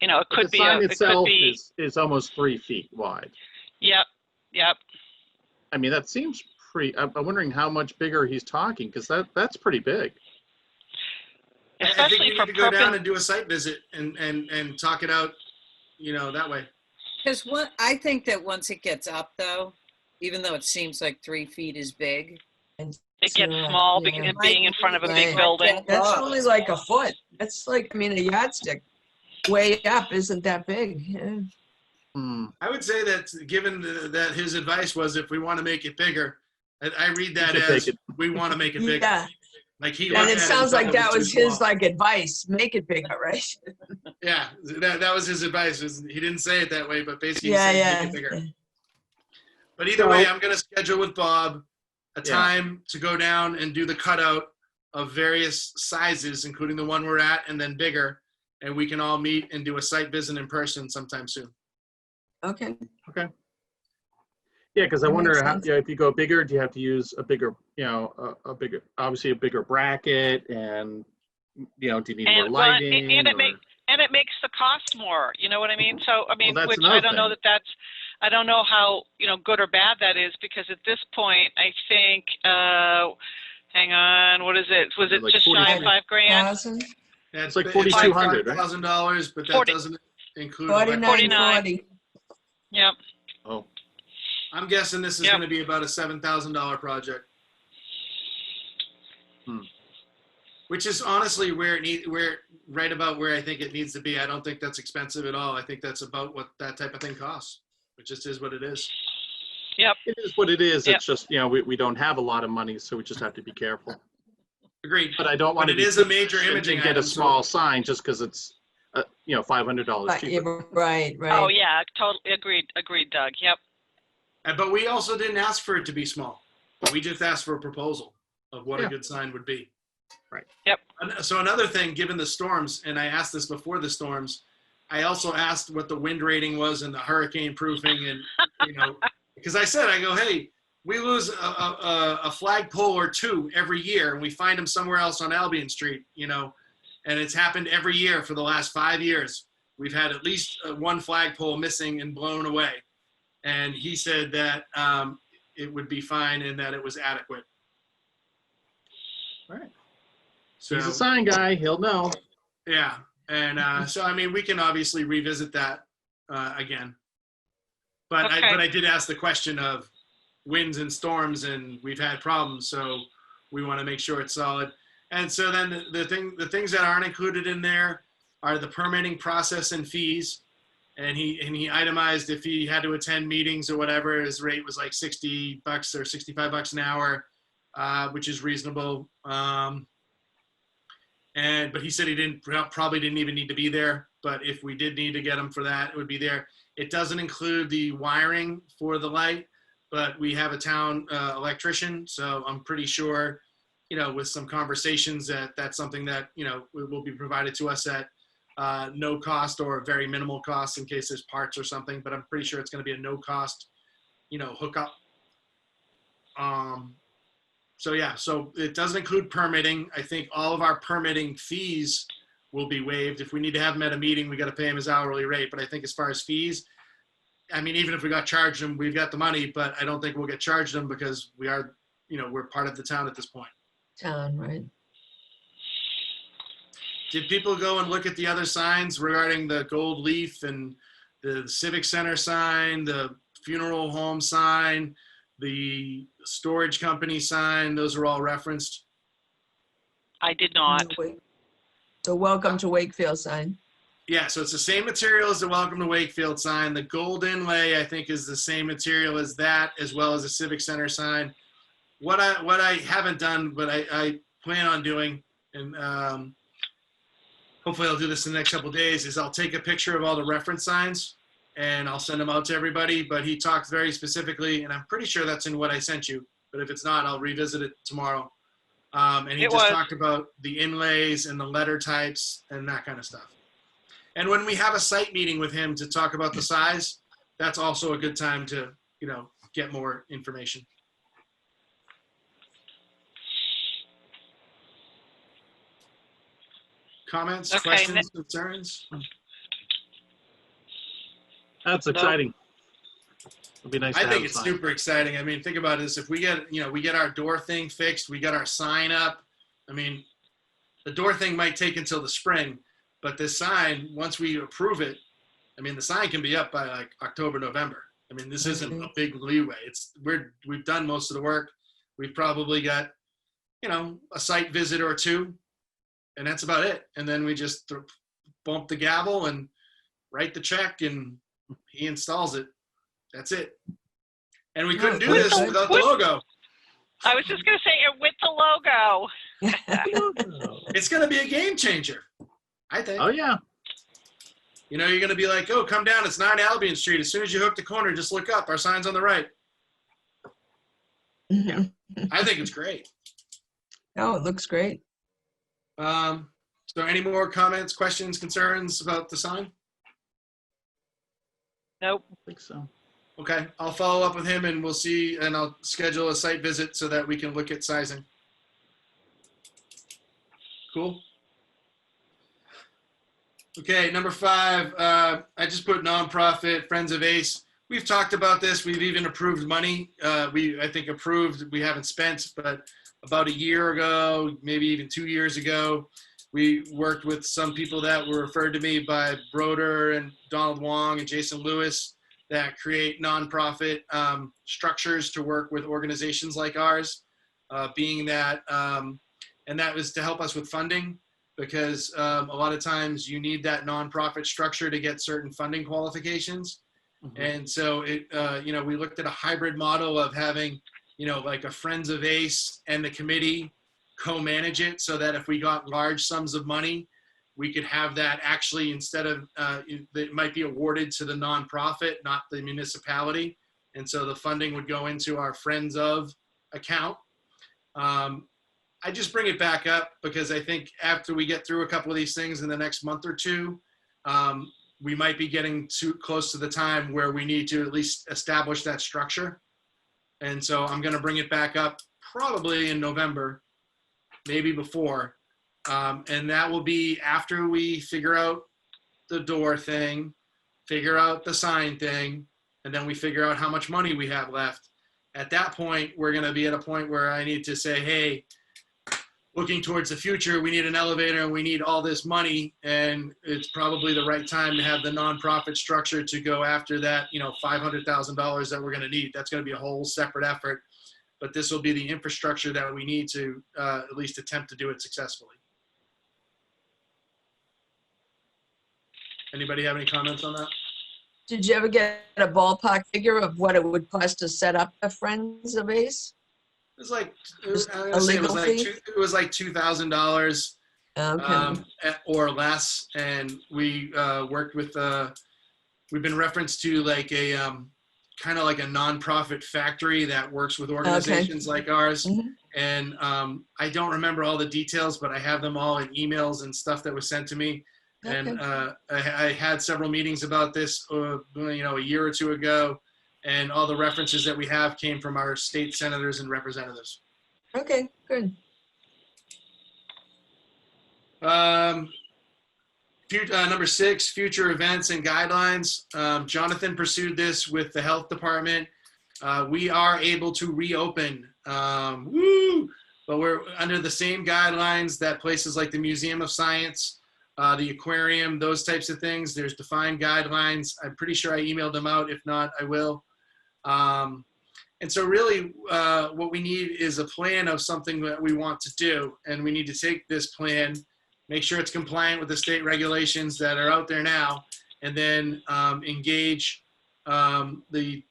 You know, it But could the be sign it could itself be. is almost 3 feet wide. Yep. I mean, that seems pretty. I'm wondering how much bigger he's talking, because that's pretty big. I think Especially you for need to go down and do a site visit and talk it out, that way. Because I think that once it gets up, though, even though it seems like 3 feet is big, it gets small because being in front of a big building. That's only like a foot. That's like, I mean, a yardstick way up isn't that big. Yeah. I would say that given that his advice was if we want to make it bigger, I read that as we want to make it bigger. Yeah. Like he And it sounds like that was his like. like advice, make it bigger, right? Yeah, that was his advice. He didn't say it that way, but basically he said make it bigger. But either way, I'm going to schedule with Bob a time to go down and do the cutout of various sizes, including the one we're at, and then bigger, and we can all meet and do a site visit in person sometime soon. Okay. Yeah, because I wonder how, if you go bigger, do you have to use a bigger, obviously a bigger bracket, and do you need more lighting? And it makes the cost more. You know what I mean? So I mean, which I don't know I don't know how good or bad that is, because at this point I think hang on, what is it? Was it like just shy of $5,000? Yeah, it's like $4,200, right? $5,000, but that doesn't include $49.40. Yep. Oh. I'm guessing this is going to be about a $7,000 project. Which is honestly right about where I think it needs to be. I don't think that's expensive at all. I think that's about what that type of thing costs. It just is what it is. Yep. It is what it is. It's just, we don't have a lot of money, so we just have to be careful. Agreed. But I don't want to. It is a major imaging and get a small sign just because it's, $500 cheaper. Right. Oh yeah, totally agreed, Doug. Yep. But we also didn't ask for it to be small. We just asked for a proposal of what a good sign would be. Right. Yep. So another thing, given the storms, and I asked this before the storms, I also asked what the wind rating was and the hurricane proofing, and because I go, hey, we lose a flagpole or two every year, and we find them somewhere else on Albion Street, and it's happened every year for the last 5 years. We've had at least one flagpole missing and blown away. And he said that it would be fine and that it was adequate. All right. So, he's a sign guy. He'll know. Yeah. And so, I mean, we can obviously revisit that again. But I did ask the question of winds and storms, and we've had problems. So we want to make sure it's solid. And so then the things that aren't included in there are the permitting process and fees. And he itemized if he had to attend meetings or whatever, his rate was like $60 or $65 an hour, which is reasonable. But he said he probably didn't even need to be there. But if we did need to get him for that, it would be there. It doesn't include the wiring for the light, but we have a town electrician, so I'm pretty sure, with some conversations that's something that will be provided to us at no cost or very minimal cost in case there's parts or something, but I'm pretty sure it's going to be a no cost, hookup. So it doesn't include permitting. I think all of our permitting fees will be waived. If we need to have him at a meeting, we got to pay him his hourly rate. But I think as far as fees, I mean, even if we got charged him, we've got the money, but I don't think we'll get charged him because we are, we're part of the town at this point. Town, right. Did people go and look at the other signs regarding the gold leaf and the civic center sign, the funeral home sign, the storage company sign? Those are all referenced. I did not. The welcome to Wakefield sign. Yeah, so it's the same material as the welcome to Wakefield sign. The gold inlay, I think, is the same material as that, as well as the civic center sign. What I haven't done, but I plan on doing, and hopefully I'll do this in the next couple of days, is I'll take a picture of all the reference signs and I'll send them out to everybody. But he talked very specifically, and I'm pretty sure that's in what I sent you, but if it's not, I'll revisit it tomorrow, And he It just was. talked about the inlays and the letter types and that kind of stuff. And when we have a site meeting with him to talk about the size, that's also a good time to, get more information. Comments, Okay, questions, concerns? That's exciting. It'll be nice to I have think a it's sign. super exciting. I mean, think about this. If we get, we get our door thing fixed, we got our sign up. I mean, the door thing might take until the spring, but this sign, once we approve it, I mean, the sign can be up by like October, November. I mean, this isn't a big leeway. We've done most of the work. We've probably got, a site visit or two, and that's about it. And then we just bump the gavel and write the check, and he installs it. That's it. And we couldn't do this without the logo. I was just going to say with the logo. It's going to be a game changer, I think. Oh, yeah. You're going to be like, oh, come down. It's 9 Albion Street. As soon as you hook the corner, just look up. Our sign's on the right. Yeah. I think it's great. No, it looks great. So any more comments, questions, concerns about the sign? Nope. I think so. Okay. I'll follow up with him, and we'll see, and I'll schedule a site visit so that we can look at sizing. Cool. Okay, number 5, I just put nonprofit, Friends of Ace. We've talked about this. We've even approved money. I think approved, we haven't spent, but about a year ago, maybe even 2 years ago, we worked with some people that were referred to me by Broder and Donald Wong and Jason Lewis that create nonprofit structures to work with organizations like ours, and that was to help us with funding. Because a lot of times you need that nonprofit structure to get certain funding qualifications. Mm-hmm. And so we looked at a hybrid model of having, like a Friends of Ace and the committee co-manage it so that if we got large sums of money, we could have that actually instead of, it might be awarded to the nonprofit, not the municipality. And so the funding would go into our Friends of account. I just bring it back up because I think after we get through a couple of these things in the next month or two, we might be getting too close to the time where we need to at least establish that structure. And so I'm going to bring it back up probably in November, maybe before. And that will be after we figure out the door thing, figure out the sign thing, and then we figure out how much money we have left. At that point, we're going to be at a point where I need to say, hey, looking towards the future, we need an elevator and we need all this money, and it's probably the right time to have the nonprofit structure to go after that, $500,000 that we're going to need. That's going to be a whole separate effort, but this will be the infrastructure that we need to at least attempt to do it successfully. Anybody have any comments on that? Did you ever get a ballpark figure of what it would cost to set up the Friends of Ace? It was like $2,000 or less, and we worked with. We've been referenced to like a kind of like a nonprofit factory that works with organizations like ours. Mm-hmm. And I don't remember all the details, but I have them all in emails and stuff that was sent to me. Okay. And I had several meetings about this, a year or two ago. And all the references that we have came from our state senators and representatives. Okay, good. Number 6, future events and guidelines. Jonathan pursued this with the health department. We are able to reopen, but we're under the same guidelines that places like the Museum of Science, the aquarium, those types of things. There's defined guidelines. I'm pretty sure I emailed them out. If not, I will. And so really what we need is a plan of something that we want to do. And we need to take this plan, make sure it's compliant with the state regulations that are out there now, and then engage the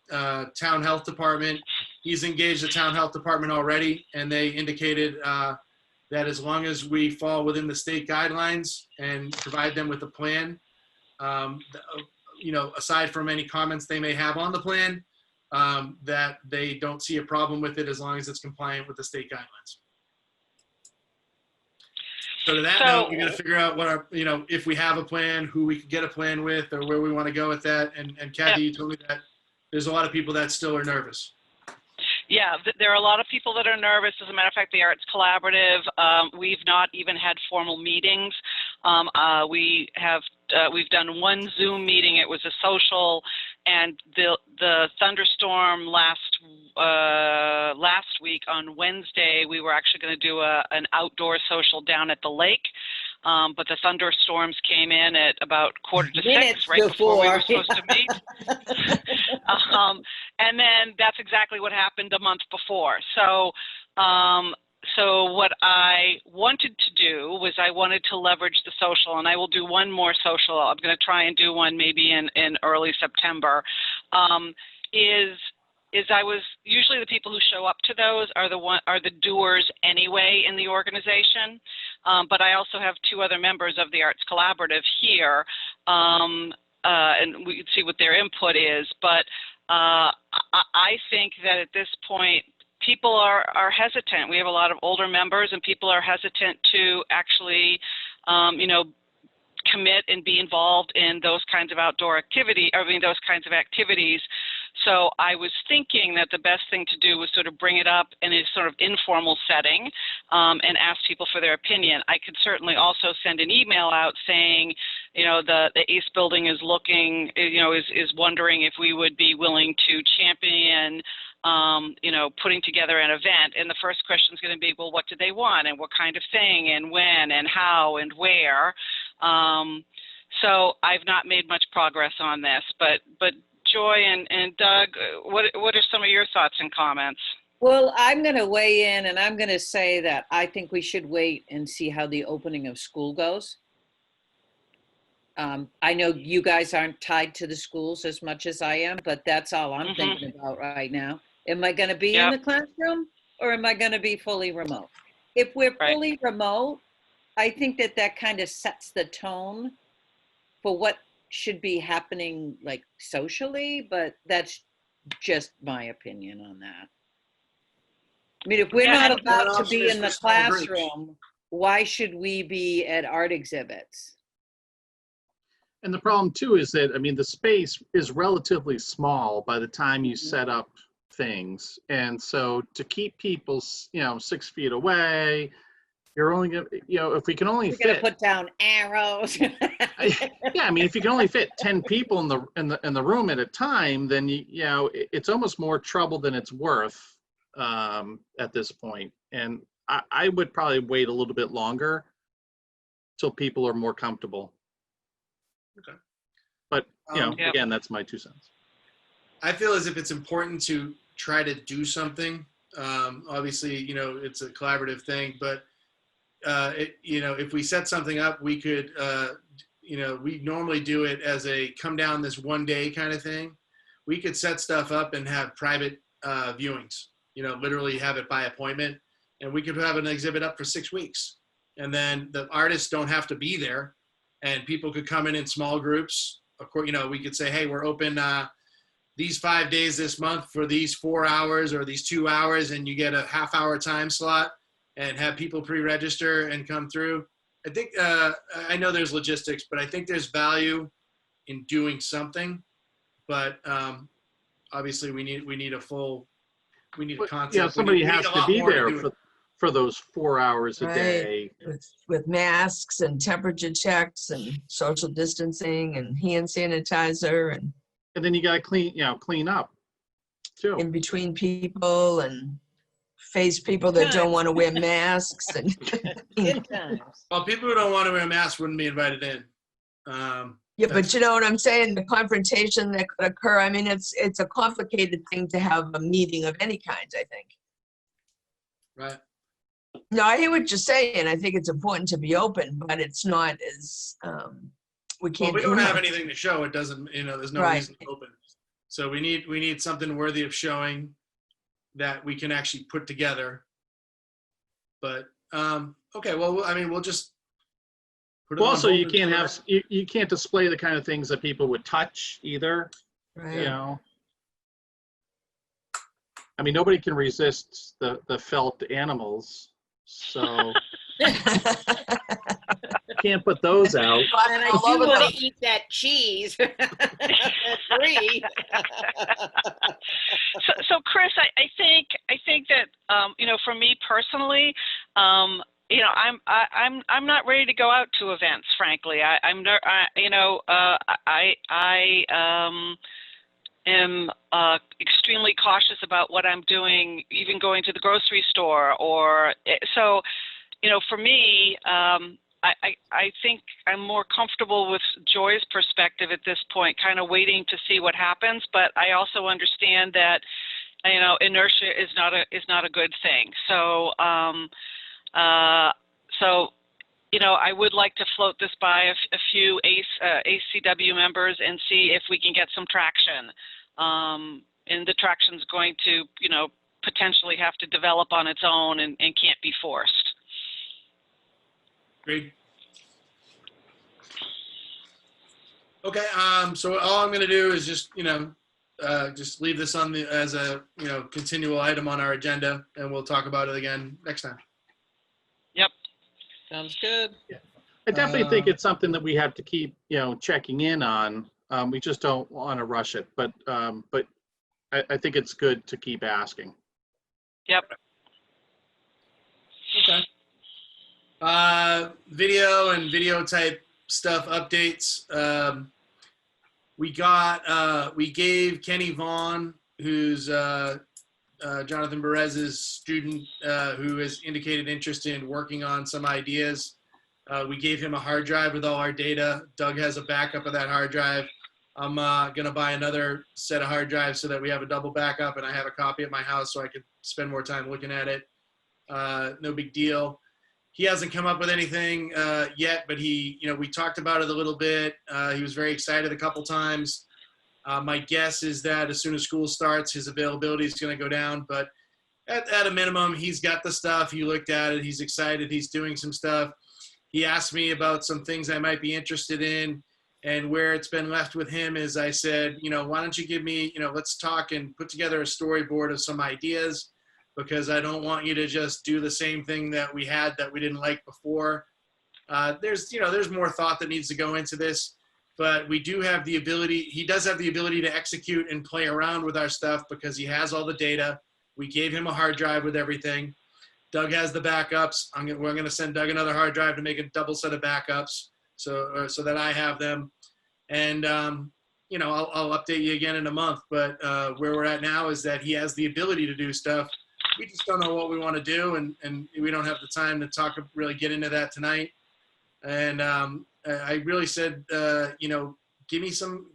town health department. He's engaged the town health department already, and they indicated that as long as we fall within the state guidelines and provide them with a plan, aside from any comments they may have on the plan, that they don't see a problem with it as long as it's compliant with the state guidelines. So to that note, we got to figure out what our, if we have a plan, who we could get a plan with, or where we want to go with that. And Kathy, you told me that there's a lot of people that still are nervous. Yeah, there are a lot of people that are nervous. As a matter of fact, the Arts Collaborative, we've not even had formal meetings. We've done one Zoom meeting. It was a social, and the thunderstorm last week on Wednesday, we were actually going to do an outdoor social down at the lake. But the thunderstorms came in at about 5:45, right before we were supposed to meet. And then that's exactly what happened a month before. So what I wanted to do was I wanted to leverage the social, and I will do one more social. I'm going to try and do one maybe in early September. Is I was usually the people who show up to those are the doers anyway in the organization, but I also have two other members of the Arts Collaborative here, and we can see what their input is. But I think that at this point, people are hesitant. We have a lot of older members, and people are hesitant to actually, commit and be involved in those kinds of those kinds of activities. So I was thinking that the best thing to do was sort of bring it up in a sort of informal setting, and ask people for their opinion. I could certainly also send an email out saying, the ACE building is looking, is wondering if we would be willing to champion, putting together an event. And the first question is going to be, well, what do they want, and what kind of thing, and when, and how, and where. So I've not made much progress on this, but Joy and Doug, what are some of your thoughts and comments? Well, I'm going to weigh in, and I'm going to say that I think we should wait and see how the opening of school goes. I know you guys aren't tied to the schools as much as I am, but that's all I'm thinking about right now. Am I going to be in the classroom, or am I going to be fully remote? If we're fully remote, I think that kind of sets the tone for what should be happening, like, socially, but that's just my opinion on that. I mean, if we're not about to be in the classroom, why should we be at art exhibits? And the problem too is that, I mean, the space is relatively small by the time you set up things. And so to keep people, 6 feet away, you're only going to, if we can only We're going to put down arrows. Yeah, I mean, if you can only fit 10 people in the room at a time, then it's almost more trouble than it's worth at this point. And I would probably wait a little bit longer till people are more comfortable. Okay. But again, that's my 2 cents. I feel as if it's important to try to do something. Obviously, it's a collaborative thing, but if we set something up, we could, we normally do it as a come down this one day kind of thing. We could set stuff up and have private viewings, literally have it by appointment, and we could have an exhibit up for 6 weeks. And then the artists don't have to be there, and people could come in small groups. Of course, we could say, hey, we're open these 5 days this month for these 4 hours or these 2 hours, and you get a half-hour time slot, and have people pre-register and come through. I think, I know there's logistics, but I think there's value in doing something. But obviously we need a concept. Yeah, somebody has to be there for those 4 hours a day. With masks and temperature checks and social distancing and hand sanitizer. And then you got to clean up too. In between people and face people that don't want to wear masks. And well, people who don't want to wear masks wouldn't be invited in. Yeah, but you know what I'm saying? The confrontation that could occur. I mean, it's a complicated thing to have a meeting of any kind, I think. Right. No, I hear what you're saying. I think it's important to be open, but it's not as, we can't. Well, we don't have anything to show. It doesn't, there's no reason to open. So we need something worthy of showing that we can actually put together. But, okay, well, I mean, we'll just put it on also, hold you can't display the kind of things that people would touch either. Right. I mean, nobody can resist the felt animals. So can't put those out. And I do want to eat that cheese. Free. So Chris, I think that for me personally, I'm not ready to go out to events. Frankly, I'm am extremely cautious about what I'm doing, even going to the grocery store or so. For me, I think I'm more comfortable with Joy's perspective at this point, kind of waiting to see what happens. But I also understand that, inertia is not a good thing. So, I would like to float this by a few ACW members and see if we can get some traction. And the traction's going to, potentially have to develop on its own and can't be forced. Great. Okay. So all I'm going to do is just leave this on as a continual item on our agenda, and we'll talk about it again next time. Yep. Sounds good. Yeah. I definitely think it's something that we have to keep checking in on. We just don't want to rush it, but I think it's good to keep asking. Yep. Okay. Video and video type stuff updates. We gave Kenny Vaughn, who's Jonathan Perez's student, who has indicated interest in working on some ideas. We gave him a hard drive with all our data. Doug has a backup of that hard drive. I'm going to buy another set of hard drives so that we have a double backup, and I have a copy at my house so I could spend more time looking at it. No big deal. He hasn't come up with anything yet, but we talked about it a little bit. He was very excited a couple times. My guess is that as soon as school starts, his availability is going to go down, but at a minimum, he's got the stuff. He looked at it. He's excited. He's doing some stuff. He asked me about some things I might be interested in, and where it's been left with him is I said, why don't you give me, let's talk and put together a storyboard of some ideas, because I don't want you to just do the same thing that we had that we didn't like before. There's more thought that needs to go into this, but we do have the ability, he does have the ability to execute and play around with our stuff because he has all the data. We gave him a hard drive with everything. Doug has the backups. We're going to send Doug another hard drive to make a double set of backups so that I have them. And, I'll update you again in a month. But where we're at now is that he has the ability to do stuff. We just don't know what we want to do, and we don't have the time to really get into that tonight. And I really said, give me some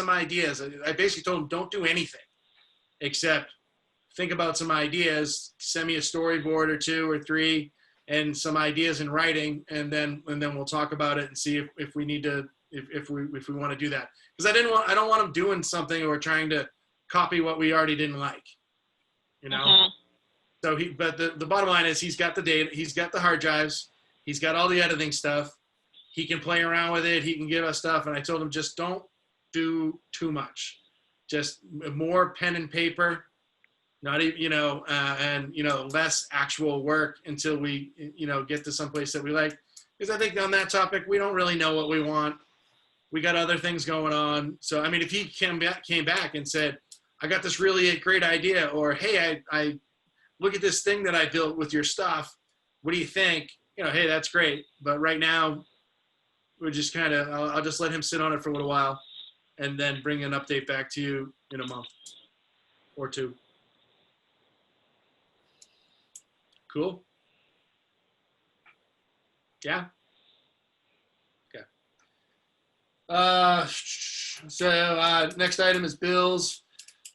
ideas. I basically told him, don't do anything except think about some ideas, send me a storyboard or 2 or 3 and some ideas in writing. And then we'll talk about it and see if we need to, if we want to do that. Because I don't want him doing something or trying to copy what we already didn't like, Mm-hmm. So but the bottom line is he's got the data, he's got the hard drives, he's got all the editing stuff. He can play around with it. He can give us stuff. And I told him, just don't do too much. Just more pen and paper, not even, less actual work until we, get to someplace that we like. Because I think on that topic, we don't really know what we want. We got other things going on. So, I mean, if he came back and said, I got this really great idea, or, hey, I look at this thing that I built with your stuff. What do you think? Hey, that's great. But right now, we're just I'll just let him sit on it for a little while and then bring an update back to you in a month or 2. Cool? Yeah? Okay. So next item is bills.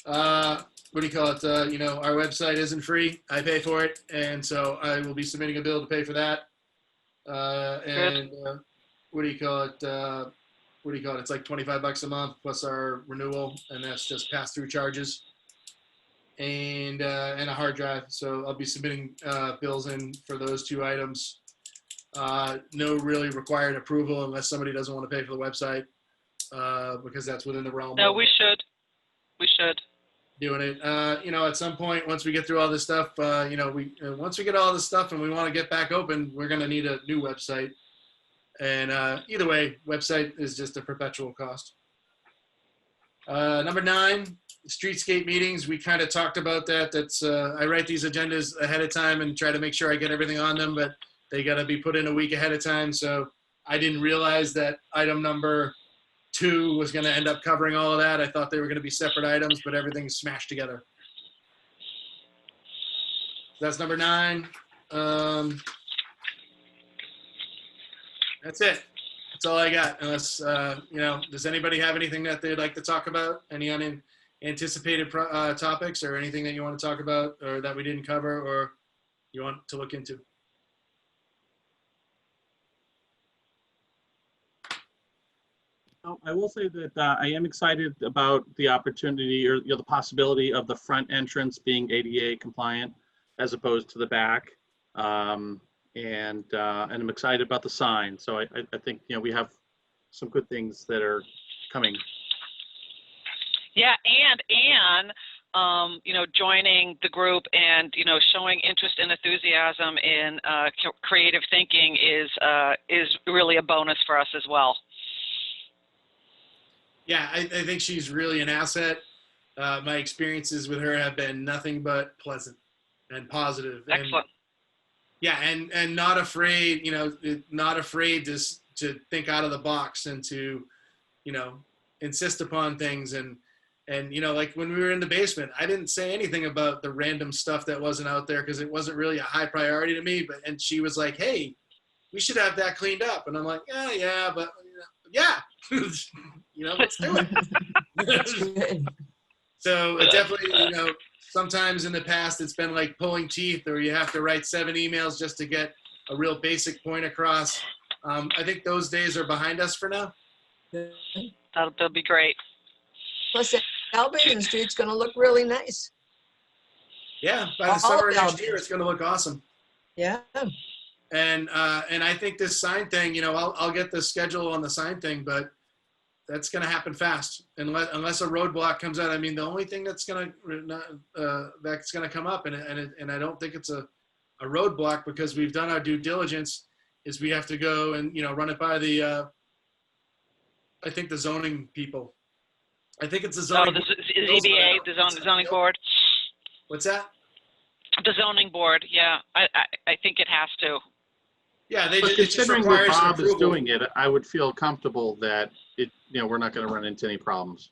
What do you call it? Our website isn't free. I pay for it. And so I will be submitting a bill to pay for that. What do you call it? It's like $25 a month plus our renewal, and that's just pass-through charges and a hard drive. So I'll be submitting bills in for those 2 items. No really required approval unless somebody doesn't want to pay for the website because that's within the realm. No, we should. Doing it. At some point, once we get through all this stuff, once we get all this stuff and we want to get back open, we're going to need a new website. And either way, website is just a perpetual cost. Number 9, streetscape meetings. We kind of talked about that. That's I write these agendas ahead of time and try to make sure I get everything on them, but they got to be put in a week ahead of time. So I didn't realize that item number 2 was going to end up covering all of that. I thought they were going to be separate items, but everything's smashed together. That's number 9. That's it. That's all I got. Unless, does anybody have anything that they'd like to talk about? Any unanticipated topics or anything that you want to talk about or that we didn't cover or you want to look into? I will say that I am excited about the opportunity or the possibility of the front entrance being ADA compliant as opposed to the back. And I'm excited about the sign. So I think, we have some good things that are coming. Yeah, and joining the group and, showing interest and enthusiasm in creative thinking is really a bonus for us as well. Yeah, I think she's really an asset. My experiences with her have been nothing but pleasant and positive. Excellent. And not afraid, not afraid to think out of the box and to, insist upon things. And like when we were in the basement, I didn't say anything about the random stuff that wasn't out there because it wasn't really a high priority to me. And she was like, hey, we should have that cleaned up. And I'm like, yeah, but yeah, let's do it. So it definitely, sometimes in the past it's been like pulling teeth or you have to write 7 emails just to get a real basic point across. I think those days are behind us for now. That'll be great. Plus, Albion Street's going to look really nice. Yeah, by the summer next year, it's going to look awesome. Yeah. And I think this sign thing, I'll get the schedule on the sign thing, but that's going to happen fast unless a roadblock comes out. I mean, the only thing that's going to come up, and I don't think it's a roadblock because we've done our due diligence, is we have to go and run it by the I think the zoning people. I think it's the zoning. Oh, the ZBA, the zoning board. What's that? The zoning board. Yeah, I think it has to. Yeah, but considering that Bob is doing it, I would feel comfortable that we're not going to run into any problems.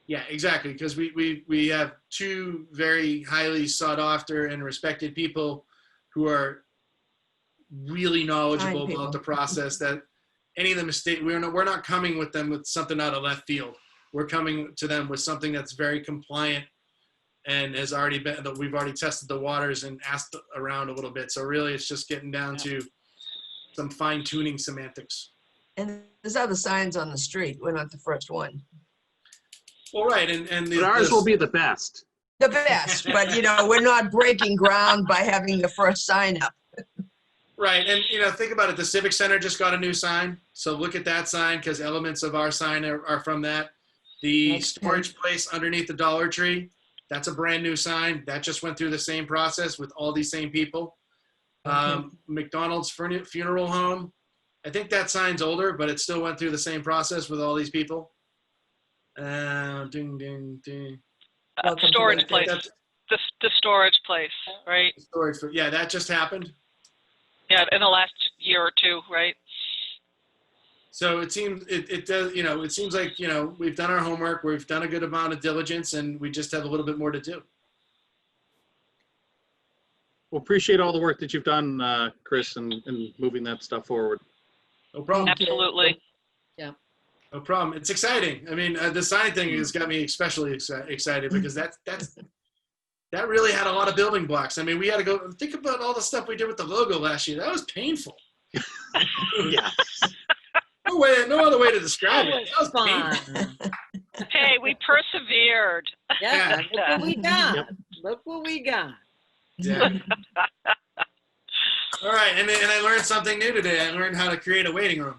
Yeah, exactly, because we have 2 very highly sought after and respected people who are really knowledgeable about the process. That any of the mistakes, we're not coming with them with something out of left field. We're coming to them with something that's very compliant and has already been, that we've already tested the waters and asked around a little bit. So really it's just getting down to some fine tuning semantics. And there's other signs on the street. We're not the first one. Well, right. But ours will be the best. The best, but we're not breaking ground by having the first sign up. Right. And, think about it. The Civic Center just got a new sign. So look at that sign because elements of our sign are from that. The storage place underneath the Dollar Tree, that's a brand new sign. That just went through the same process with all these same people. McDonald's funeral home, I think that sign's older, but it still went through the same process with all these people. Storage place. The storage place, right? Storage, yeah, that just happened. Yeah, in the last year or 2, right? So it seems it does. It seems like we've done our homework, we've done a good amount of diligence, and we just have a little bit more to do. Well, appreciate all the work that you've done, Chris, and moving that stuff forward. No problem. Absolutely. Yeah. No problem. It's exciting. I mean, the sign thing has got me especially excited because that really had a lot of building blocks. I mean, we had to go think about all the stuff we did with the logo last year. That was painful. Yeah. No other way to describe it. That was fun. Hey, we persevered. Yeah. Look what we got. Yep. Look what we got. Yeah. All right, and I learned something new today. I learned how to create a waiting room.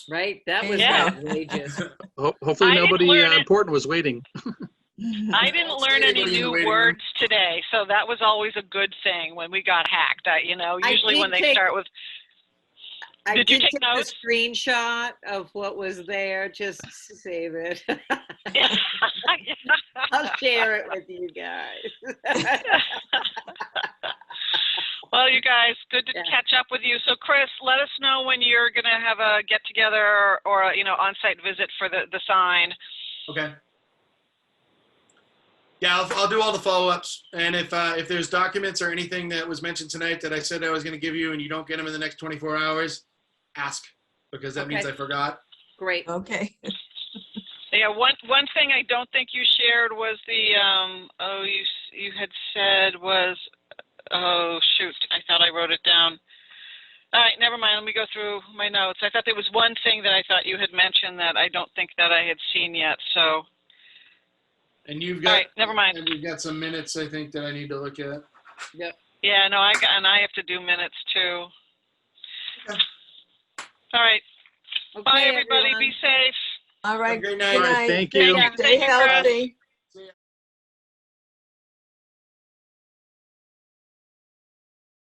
Right? That was outrageous. Hopefully nobody important was waiting. I didn't learn any new words today, so that was always a good thing when we got hacked. Usually when they start with... I Did you did take take notes? a screenshot of what was there, just to save it. I'll share it with you guys. Well, you guys, good to catch up with you. So, Chris, let us know when you're going to have a get-together or a, on-site visit for the sign. Okay. Yeah, I'll do all the follow-ups. And if there's documents or anything that was mentioned tonight that I said I was going to give you and you don't get them in the next 24 hours, ask, because that means I forgot. Great. Okay. Yeah, one thing I don't think you shared was the you had said was, oh shoot, I thought I wrote it down. All right, never mind. Let me go through my notes. I thought there was one thing that I thought you had mentioned that I don't think that I had seen yet. So. And you've got. All right, never mind. And we've got some minutes, I think, that I need to look at. Yep. Yeah, no, I have to do minutes too. Okay. All right. Okay, Bye, everybody. everyone. Be safe. All right. Have a great night. Good All right, night. thank you. Thank you. Stay Thank you, Chris. healthy.